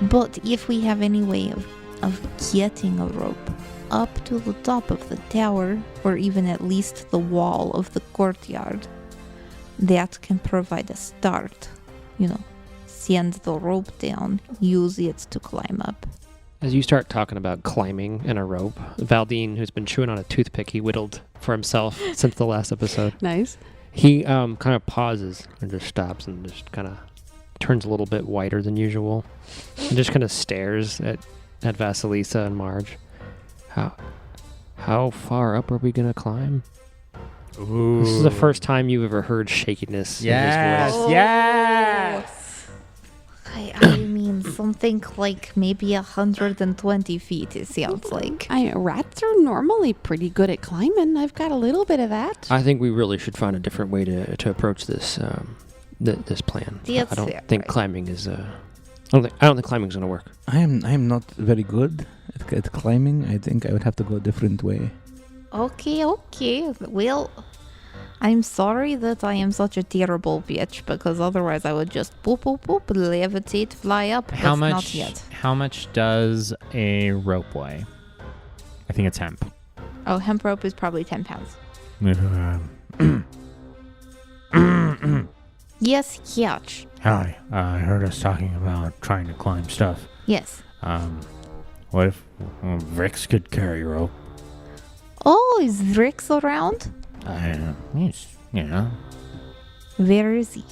But if we have any way of getting a rope up to the top of the tower, or even at least the wall of the courtyard, that can provide a start. Send the rope down, use it to climb up. As you start talking about climbing and a rope, Valdine, who's been chewing on a toothpick he whittled for himself since the last episode, Nice. he kind of pauses and just stops and just kind of turns a little bit whiter than usual and just kind of stares at Vasilisa and Marge. How far up are we going to climb? Ooh. This is the first time you've ever heard shakiness in his voice. Yes. I mean, something like maybe 120 feet, it sounds like. Rats are normally pretty good at climbing. I've got a little bit of that. I think we really should find a different way to approach this this plan. That's I don't fair, think right. climbing is I don't think climbing's gonna work. I am not very good at climbing. I think I would have to go a different way. Okay. Well, I'm sorry that I am such a terrible bitch, because otherwise I would just boop, boop, boop, levitate, fly up. How But much? Not yet. How much does a rope weigh? I think it's hemp. Oh, hemp rope is probably 10 pounds. Yes, catch. Hi, I heard us talking about trying to climb stuff. Yes. What if Vrix could carry rope? Oh, is Rix around? He's, Where is he?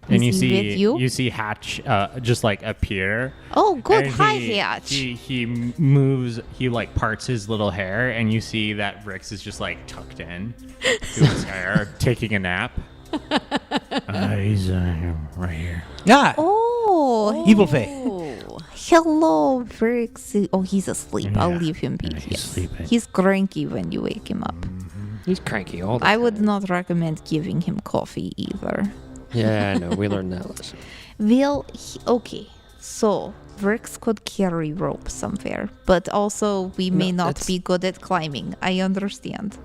And Is he with you? you see Hatch just like appear. Oh, good. And Hi, he- Hatch. He moves. He like parts his little hair, and you see that Vrix is just like tucked in to his hair, taking a nap. He's right here. Ah, Oh, Evil Faye. hello, Rix. Oh, he's asleep. I'll Yeah. leave him be. Yeah, he's Yes. sleeping. He's cranky when you wake him up. He's cranky all the I time. would not recommend giving him coffee either. Yeah, I know. We learned that lesson. Well, okay. So, Vrix could carry rope somewhere, but also we may No, not that's- be good at climbing. I understand.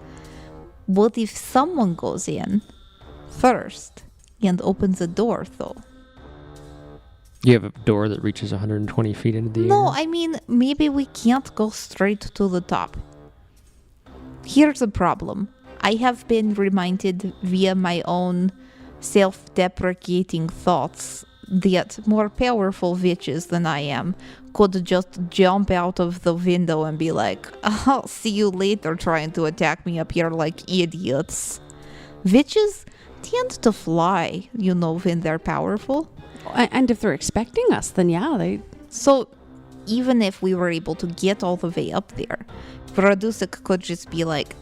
What if someone goes in first and opens a door, though? You have a door that reaches 120 feet into the No, air? I mean, maybe we can't go straight to the top. Here's the problem. I have been reminded via my own self-deprecating thoughts that more powerful witches than I am could just jump out of the window and be like, I'll see you later, trying to attack me up here like idiots. Witches tend to fly, when they're powerful. And if they're expecting us, then yeah, they. So even if we were able to get all the way up there, Radusik could just be like,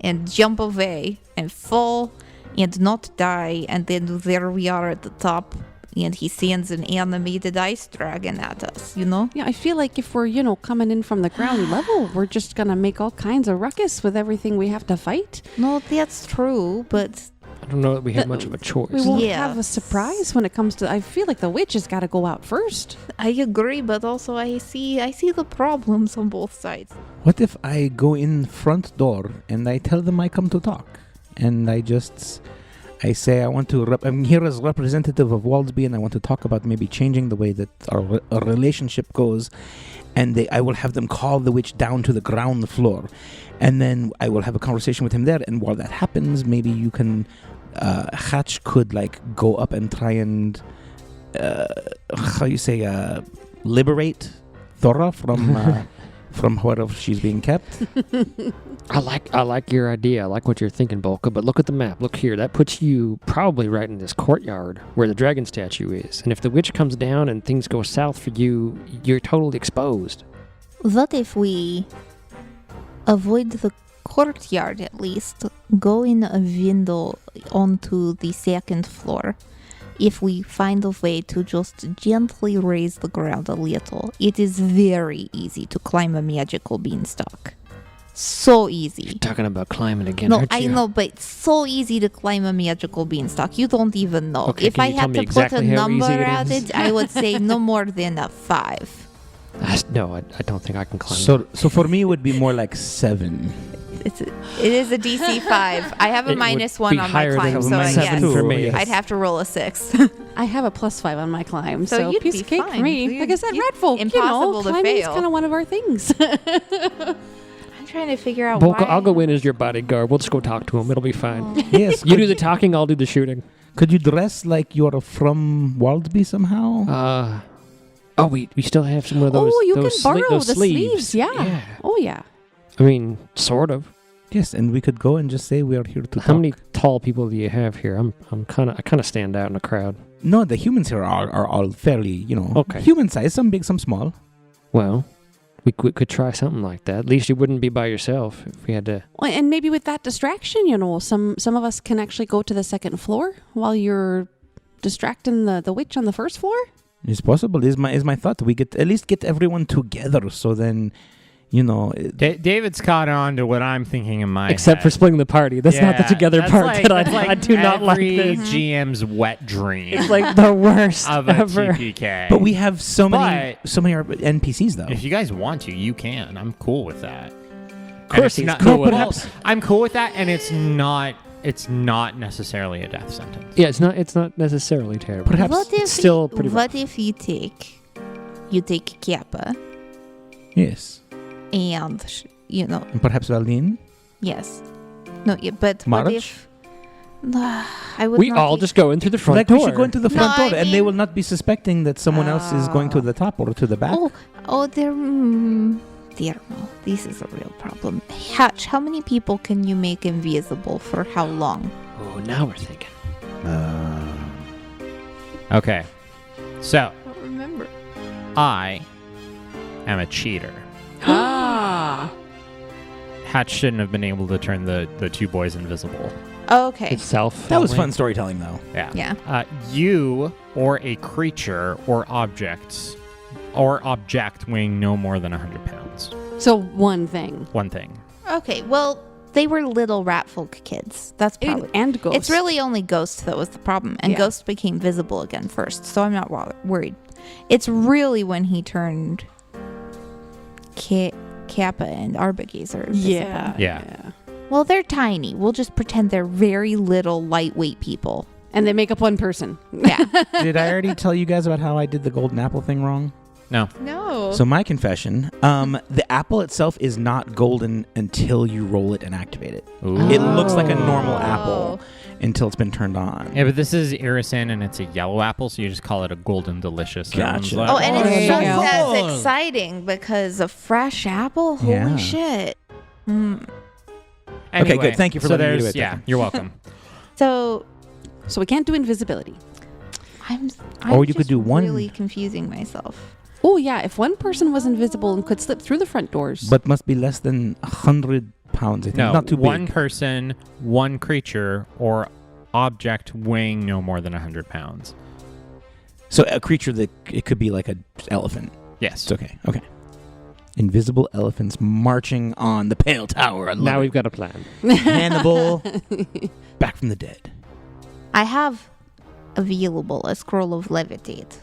and jump away and fall and not die, and then there we are at the top, and he sends an animated ice dragon at us, Yeah, I feel like if we're, coming in from the ground level, we're just gonna make all kinds of ruckus with everything we have to fight. No, that's true, but I don't know that we have much of a choice. We won't Yeah. have a surprise when it comes to. I feel like the witch has got to go out first. I agree, but also I see the problems on both sides. What if I go in front door and I tell them I come to talk, and I say I want to. I'm here as representative of Waldsby, and I want to talk about maybe changing the way that our relationship goes, and I will have them call the witch down to the ground floor, and then I will have a conversation with him there. And while that happens, maybe you can. Hatch could go up and try and liberate Thora from wherever she's being kept. I like your idea. I like what you're thinking, Bolka. But look at the map. Look here. That puts you probably right in this courtyard where the dragon statue is. And if the witch comes down and things go south for you, you're totally exposed. What if we avoid the courtyard at least, go in a window onto the second floor? If we find a way to just gently raise the ground a little, it is very easy to climb a magical beanstalk. So easy. You're talking about climbing again, No, aren't I you? know, but it's so easy to climb a magical beanstalk. You don't even know. Okay, if can I you tell had me to exactly put a how easy number it at is? it, I would say no more than a 5. No, I don't think I can climb. So for me, it would be more like 7. It is a DC 5. I have a It would minus be 1 on my higher climb, than so minus yes, 7 for me. Yes. I'd have to roll a 6. I have a +5 on my climb, So so you'd piece be of cake fine. for me. So Like I said, you'd- rat folk, impossible to climbing is fail. kind of one of our things. I'm trying to figure out Volka, why. I'll go in as your bodyguard. We'll just go talk to him. It'll be fine. Yes. You do the talking, I'll do the shooting. Could you dress like you're from Waldby somehow? Oh, we still have some of those. Oh, you those can borrow those the sleeves. Yeah. Yeah. Oh, yeah. I mean, sort of. Yes, and we could go and just say we are here to How talk. many tall people do you have here? I kind of stand out in the crowd. No, the humans here are all fairly, Okay. human size. Some big, some small. Well, we could try something like that. At least you wouldn't be by yourself if we had to. Well, and maybe with that distraction, some of us can actually go to the second floor while you're distracting the witch on the first floor. It's possible. Is my thought. We at least get everyone together. So then, David's caught on to what I'm thinking in my Except for head. splitting the party. That's not the Yeah, together that's part like- that that's I like do not like every this. GM's wet dream It's like the worst of a ever. TPK. But we have so many But- NPCs though. If you guys want to, you can. I'm cool with that. Of course he's not, cool with well, it. I'm cool with that, and it's not necessarily a death sentence. Yeah, it's not necessarily terrible. Perhaps What if it's still pretty What if you take Kappa Yes, and and perhaps Valine. yes, no, yeah, but March? what if I would We not all take- just go in through the front Like door. we should go into the No, front I door, and they mean- will not be suspecting that someone else is going to the top or to the back. Oh, there. No, this is a real problem. Hatch, how many people can you make invisible for how long? Oh, now we're thinking. Okay. So, I don't remember. I am a cheater. Ah. Hatch shouldn't have been able to turn the two boys invisible. Okay. Itself. That was fun storytelling, though. Yeah. You or a creature or object weighing no more than 100 pounds. So one thing. One thing. Okay. Well, they were little rat folk kids. That's probably. And ghosts. It's really only Ghost that was the problem, and Yeah. Ghost became visible again first, so I'm not worried. It's really when he turned Kappa and Arbagazer. Yeah. Yeah. Well, they're tiny. We'll just pretend they're very little, lightweight people. And they make up one person. Yeah. Did I already tell you guys about how I did the golden apple thing wrong? No. No. So my confession, the apple itself is not golden until you roll it and activate it. Ooh. It looks like a normal Oh. apple until it's been turned on. Yeah, but this is irisin and it's a yellow apple, so you just call it a golden delicious. Gotcha. Everyone's Oh, like, and there it's you just go. as exciting because a fresh apple. Holy Yeah. shit. Okay, good. Thank you for so letting me do there's- it, Yeah, Declan. you're welcome. So So we can't do invisibility. I'm Or you could just do one- really confusing myself. Oh, yeah. If one person was invisible and could slip through the front doors. But must be less than 100 pounds, I think. No, Not too one big. person, one creature, or object weighing no more than 100 pounds. So a creature that it could be like an elephant. Yes. It's okay. Okay. Invisible elephants marching on the Pale Tower. I love Now it. we've got a plan. Hannibal, back from the dead. I have available a scroll of levitate.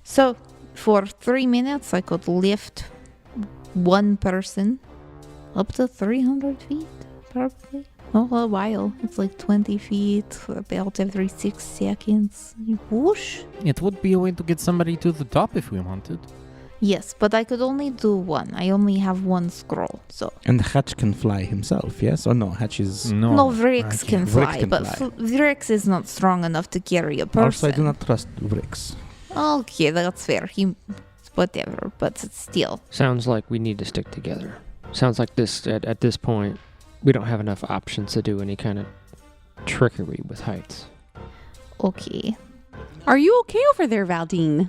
So for 3 minutes, I could lift one person up to 300 feet, probably. Oh, a while. It's like 20 feet, about every 6 seconds. Whoosh. It would be a way to get somebody to the top if we wanted. Yes, but I could only do one. I only have one scroll, so. And Hatch can fly himself, yes? Or no, Hatch is... No. No, Vrix okay. can Vrix fly, can but fly. Vrix is not strong enough to carry a person. Also, I do not trust Vrix. Okay, that's fair. Whatever, but still. Sounds like we need to stick together. Sounds like this at this point, we don't have enough options to do any kind of trickery with heights. Okay. Are you okay over there, Valdine?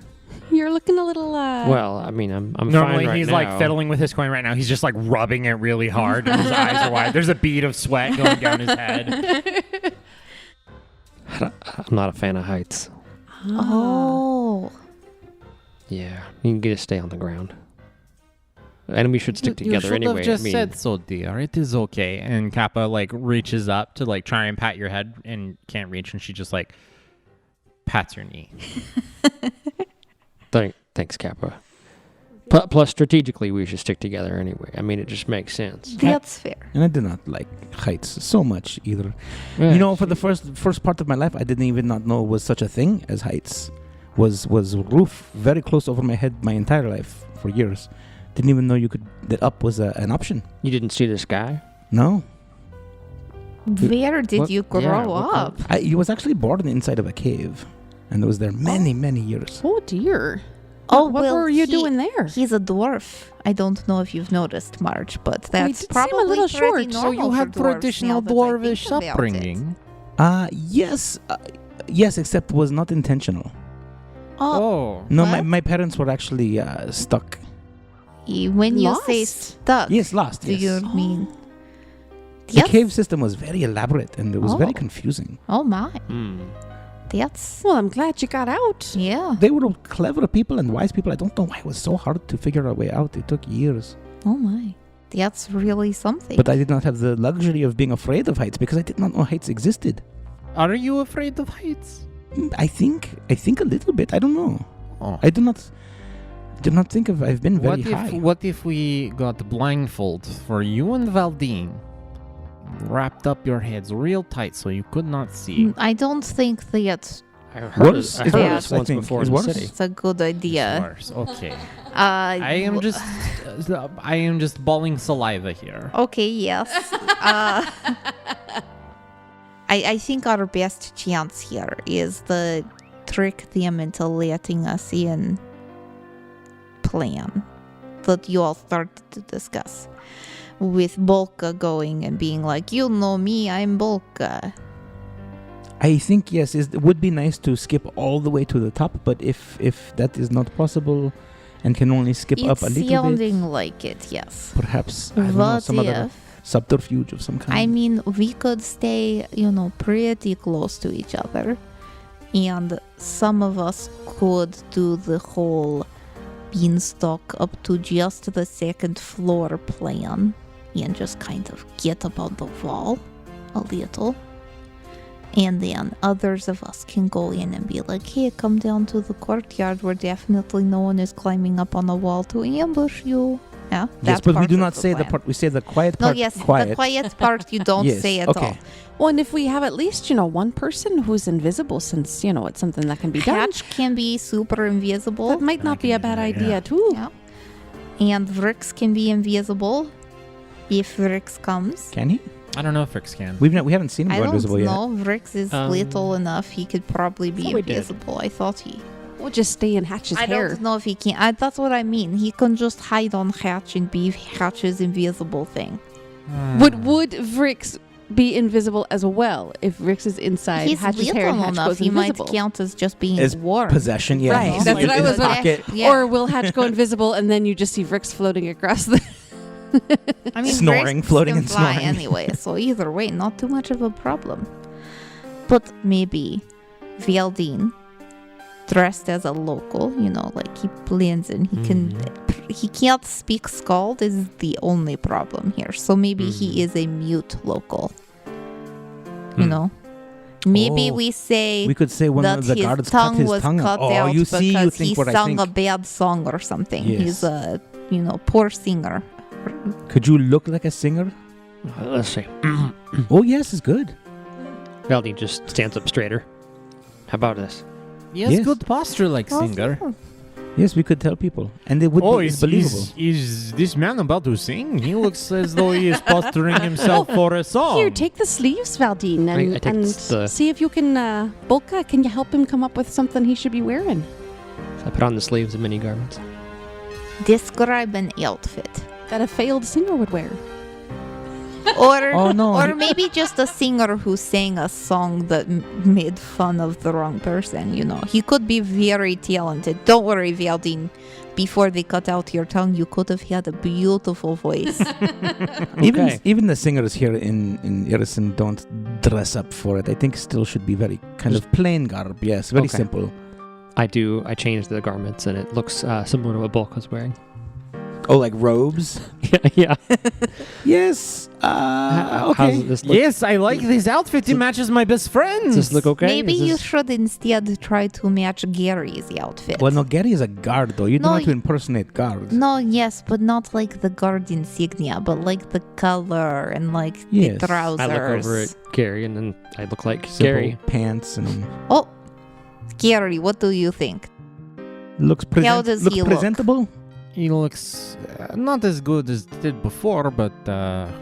You're looking a little, Well, I mean, I'm Normally fine right he's now. like fiddling with his coin right now. He's just like rubbing it really hard and his eyes are wide. There's a bead of sweat going down his head. I'm not a fan of heights. Oh. Yeah, you can just stay on the ground. And we should stick You together should anyway. have just I mean, said so, dear. It is okay. And Kappa like reaches up to like try and pat your head and can't reach, and she just like pats your knee. thanks, Kappa. Plus, strategically, we should stick together anyway. I mean, it just makes sense. That's fair. And I did not like heights so much either. Yeah, You know, for the first part of my life, I didn't even not know was such a thing as heights. Was roof very close over my head my entire life for years. Didn't even know that up was an option. You didn't see the sky? No, Where did What- you grow yeah, what up? I was actually born inside of a cave, and I was there many years. Oh dear. Oh, What well, were you he- doing there? He's a dwarf. I don't know if you've noticed, Marge, but that's did seem a probably little pretty short. So normal you for had dwarves traditional now that I dwarvish think about it. upbringing. Yes, except was not intentional. Oh, No, What? my parents were actually stuck. when you say Lost? stuck, Yes, lost. do Yes. you mean? The Yes. cave system was very elaborate, and it was very Oh. confusing. Oh my, Hmm. that's Well, I'm glad you got out. yeah. They were clever people and wise people. I don't know why it was so hard to figure a way out. It took years. Oh my, that's really something. But I did not have the luxury of being afraid of heights because I did not know heights existed. Are you afraid of heights? I think a little bit. I don't know. Oh. I did not think of. I've been very high. What if we got blindfold for you and Valdine? Wrapped up your heads real tight so you could not see. I don't think that I heard Worse? I It's heard worse, this I once think. before It's in the worse? city. it's a good idea. Worse. Okay. I I am just bawling saliva here. Okay, yes. I think our best chance here is the trick them into letting us in plan that you all started to discuss. With Bolka going and being like, you know me, I'm Bolka. I think yes. It would be nice to skip all the way to the top, but if that is not possible, and can only skip up It's a little sounding bit, like it, yes. perhaps I don't know, What some other if? subterfuge of some kind. I mean, we could stay, pretty close to each other. And some of us could do the whole beanstalk up to just the second floor plan. And just kind of get up on the wall a little. And then others of us can go in and be like, hey, come down to the courtyard where definitely no one is climbing up on the wall to ambush you. Yeah, yes, that but we part do of not the say the plan. part. We say the quiet No, part. yes, quiet. the quiet part you don't Yes, say at okay. all. Well, and if we have at least, one person who's invisible, since, it's something that can be done, Hatch can be super invisible. that might not be a bad idea, too. Yeah. And Vrix can be invisible if Vrix comes. Can he? I don't know if Rix can. We haven't seen him I go don't invisible yet. know. Vrix is little enough. He could probably be thought we did. invisible. I thought he. We'll just stay in Hatch's I hair. don't know if he can. That's what I mean. He can just hide on Hatch and be Hatch's invisible thing. Would Vrix be invisible as well if Vrix is inside He's Hatch's hair and little Hatch enough. goes He might invisible? count as just being As warm. Possession, yeah. Right, He's that's in what I his was about- pocket. Yeah. Or will Hatch go invisible and then you just see Vrix floating across the... I mean, Snoring, Vrix floating can and fly snoring. anyway, so either way, not too much of a problem. But maybe Valdine, dressed as a local, like he blends in. He can't speak Scald is the only problem here. So maybe he is a mute local. Maybe Oh, we say We could say one that of the his guards tongue cut his was tongue cut out. Oh, out you see, you because think he what I sung think. a bad song or something. Yes. He's a, poor singer. Could you look like a singer? Let's see. Oh, yes, it's good. Valdine just stands up straighter. How about this? Yes, Yes. good posture like singer. Yes, we could tell people, and it would be believable. Is this man about to sing? He looks as though he is posturing himself for a song. Here, take the sleeves, Valdine, and, I take the- see if you can... Bolka, can you help him come up with something he should be wearing? I put on the sleeves and mini garments. Describe an outfit. That a failed singer would wear. Or, Oh, no, or he- maybe just a singer who sang a song that made fun of the wrong person, He could be very talented. Don't worry, Valdine. Before they cut out your tongue, you could have had a beautiful voice. Okay. Even the singers here in Irison don't dress up for it. I think still should be very kind of plain garb. Yes, very Okay. simple. I changed the garments and it looks similar to what Bulk was wearing. Oh, like robes? Yeah. Yes. How's Okay. this look? Yes, I like this outfit. It matches my best friend. Does this look okay? Maybe Is you this- should instead try to match Gary's outfit. Well, no, Gary is a guard, though. You don't No, have to y- impersonate guards. No, yes, but not like the guard insignia, but like the color and like Yes. the trousers. I look over at Gary, and then I look like Simple Gary. pants and Oh, Gary, what do you think? looks How does he look? presentable. He looks not as good as did before, but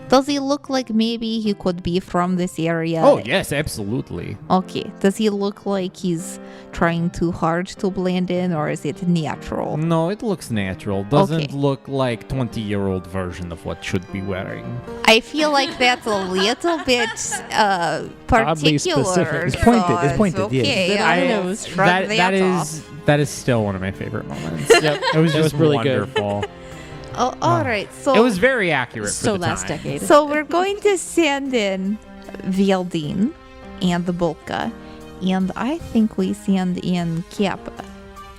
Does he look like maybe he could be from this area? oh yes, absolutely. Okay. Does he look like he's trying too hard to blend in, or is it natural? No, it looks natural. Doesn't Okay. look like 20-year-old version of what should be wearing. I feel like that's a little bit particular. specific. It's pointed, it's so pointed, yes. Okay, Then I I will know. shrug that is still one of my favorite moments. Yep. It was That was just really good. wonderful. Oh, all right. So It was very accurate So for the last time. decade. So we're going to send in Valdine and the Bolka, and I think we send in Kappa.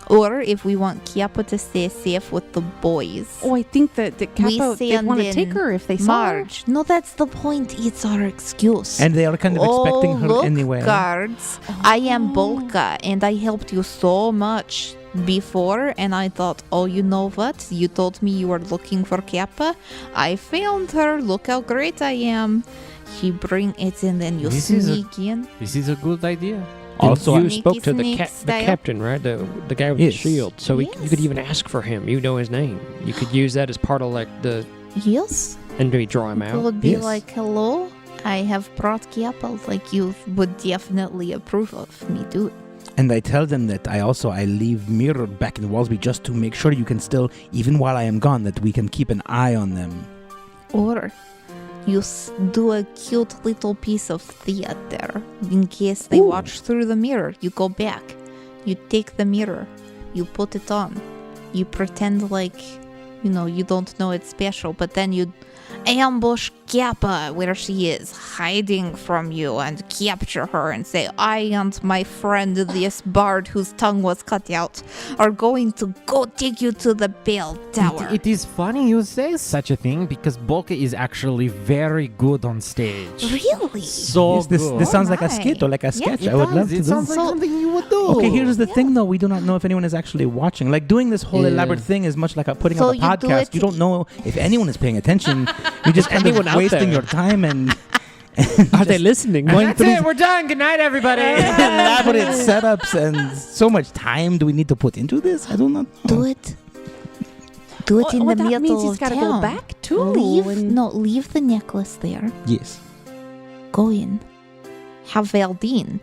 Or if we want Kappa to stay safe with the boys. Oh, I think that Kappa, they send want to in take her if they saw her. Marge. No, that's the point. It's our excuse. And they are kind of expecting her look, anyway. guards. I am Bolka, and I helped you so much before, and I thought, oh, you know what? You told me you were looking for Kappa. I found her. Look how great I am. You bring it, and then you This is a- sneak in. This is a good idea. Also, you Sneaky spoke to the sneak style. captain, right? The guy with Yes. the shield. So you could Yes. even ask for him. You know his name. You could use that as part of like the Yes. and maybe draw him It out. would be Yes. like, hello, I have brought Kappa. Like, you would definitely approve of me doing. and I tell them that I leave Mirror back in Walsby just to make sure you can still, even while I am gone, that we can keep an eye on them. Or you do a cute little piece of theater in case they Ooh. watch through the mirror. You go back, you take the mirror, you put it on, you pretend like, you don't know it's special, but then you ambush Kappa where she is, hiding from you, and capture her and say, I and my friend, this bard whose tongue was cut out, are going to go take you to the bell tower. It is funny you say such a thing because Bolka is actually very good on stage. Really? So Yes, good. this sounds like a my. skit or like a Yeah, sketch. It I would does. love to It do. sounds like something you would do. Okay, here's the thing though. We do not know if anyone is actually watching. Like doing this whole Yeah. elaborate thing is much like putting So up a you do podcast. it- You don't know if anyone is paying attention. You're just kind Anyone of out wasting there? your time and Are they listening? going That's through it. these We're done. Good night, everybody. elaborate setups and so much time do we need to put into this? I do not know. Do it. Do it in the that middle means he's of got to town. go back too. Leave and- leave the necklace there. Yes. Go in. Have Valdine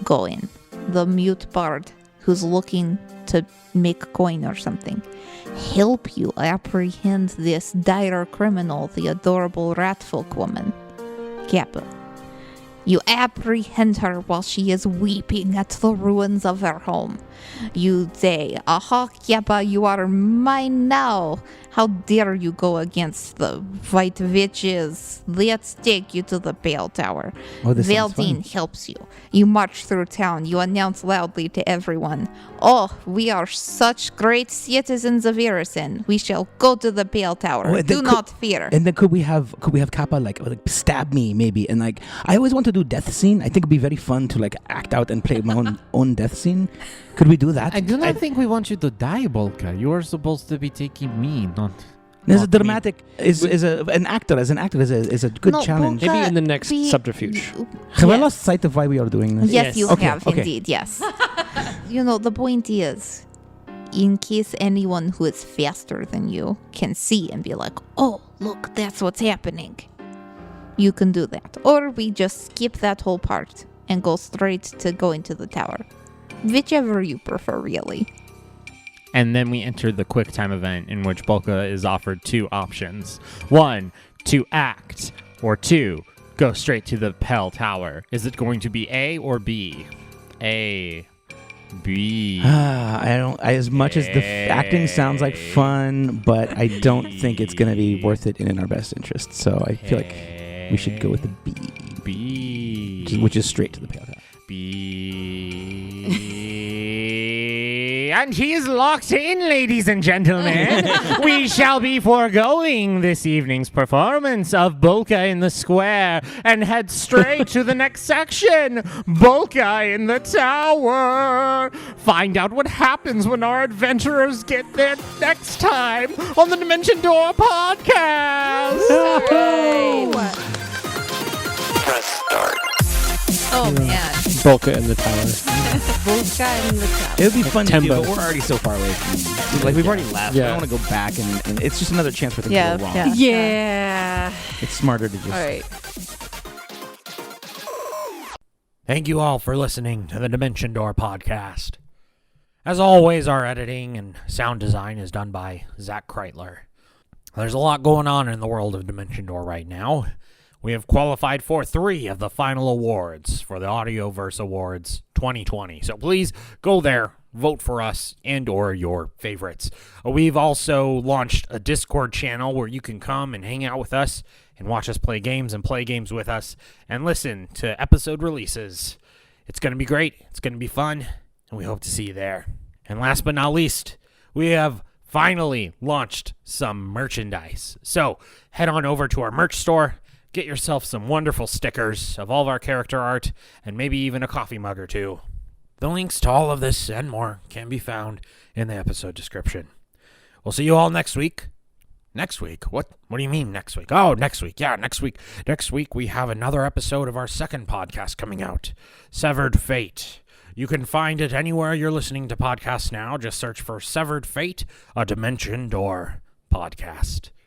go in. The mute bard who's looking to make coin or something. Help you apprehend this dire criminal, the adorable ratfolk woman, Kappa. You apprehend her while she is weeping at the ruins of her home. You say, aha, Kappa, you are mine now. How dare you go against the white witches? Let's take you to the bell tower. Oh, this sounds Valdine fun. helps you. You march through town. You announce loudly to everyone, oh, we are such great citizens of Irison. We shall go to the bell tower. Oh, and Do then not fear. And then could we have Kappa like stab me maybe and like I always want to do death scene. I think it'd be very fun to like act out and play my own death scene. Could we do that? I do not think we want you to die, Bolka. You are supposed to be taking me, not. There's a not me. dramatic an actor is a good No, challenge. Bolka- Maybe in the next We- subterfuge. Have I Yes. lost sight of why we are doing this? Yes, Yes. you Okay, have okay. indeed, yes. The point is, in case anyone who is faster than you can see and be like, oh, look, that's what's happening. You can do that. Or we just skip that whole part and go straight to go into the tower. Whichever you prefer, really. And then we enter the quick time event in which Bolka is offered two options. 1, to act, or 2, go straight to the Pell Tower. Is it going to be A or B? A. B. I don't. As much as the acting sounds like fun, but I don't think it's gonna be worth it in our best interest. So I feel like we should go with the B, B. which is straight to the Pale Tower. B. Zachary, and he is locked in, ladies and gentlemen. We shall be foregoing this evening's performance of Bolka in the Square and head straight to the next section, Bolka in the Tower. Find out what happens when our adventurers get there next time on the Dimension Door podcast. Press start. Oh man. Bolka in the tower. Volka in the top. It would be fun to do, Tembo. but we're already so far away from. Like we've already left. Yeah. I don't want to go back, and it's just another chance for things Yeah, to go wrong. yeah. Yeah. It's smarter to just. All right. Thank you all for listening to the Dimension Door podcast. As always, our editing and sound design is done by Zac Kreitler. There's a lot going on in the world of Dimension Door right now. We have qualified for 3 of the final awards for the Audioverse Awards 2020. So please go there, vote for us and or your favorites. We've also launched a Discord channel where you can come and hang out with us and watch us play games and play games with us and listen to episode releases. It's going to be great. It's going to be fun. And we hope to see you there. And last but not least, we have finally launched some merchandise. So head on over to our merch store. Get yourself some wonderful stickers of all of our character art, and maybe even a coffee mug or 2. The links to all of this and more can be found in the episode description. We'll see you all next week. Next week? What do you mean next week? Oh, next week. Yeah, next week. Next week we have another episode of our second podcast coming out, Severed Fate. You can find it anywhere you're listening to podcasts now. Just search for Severed Fate, a Dimension Door podcast.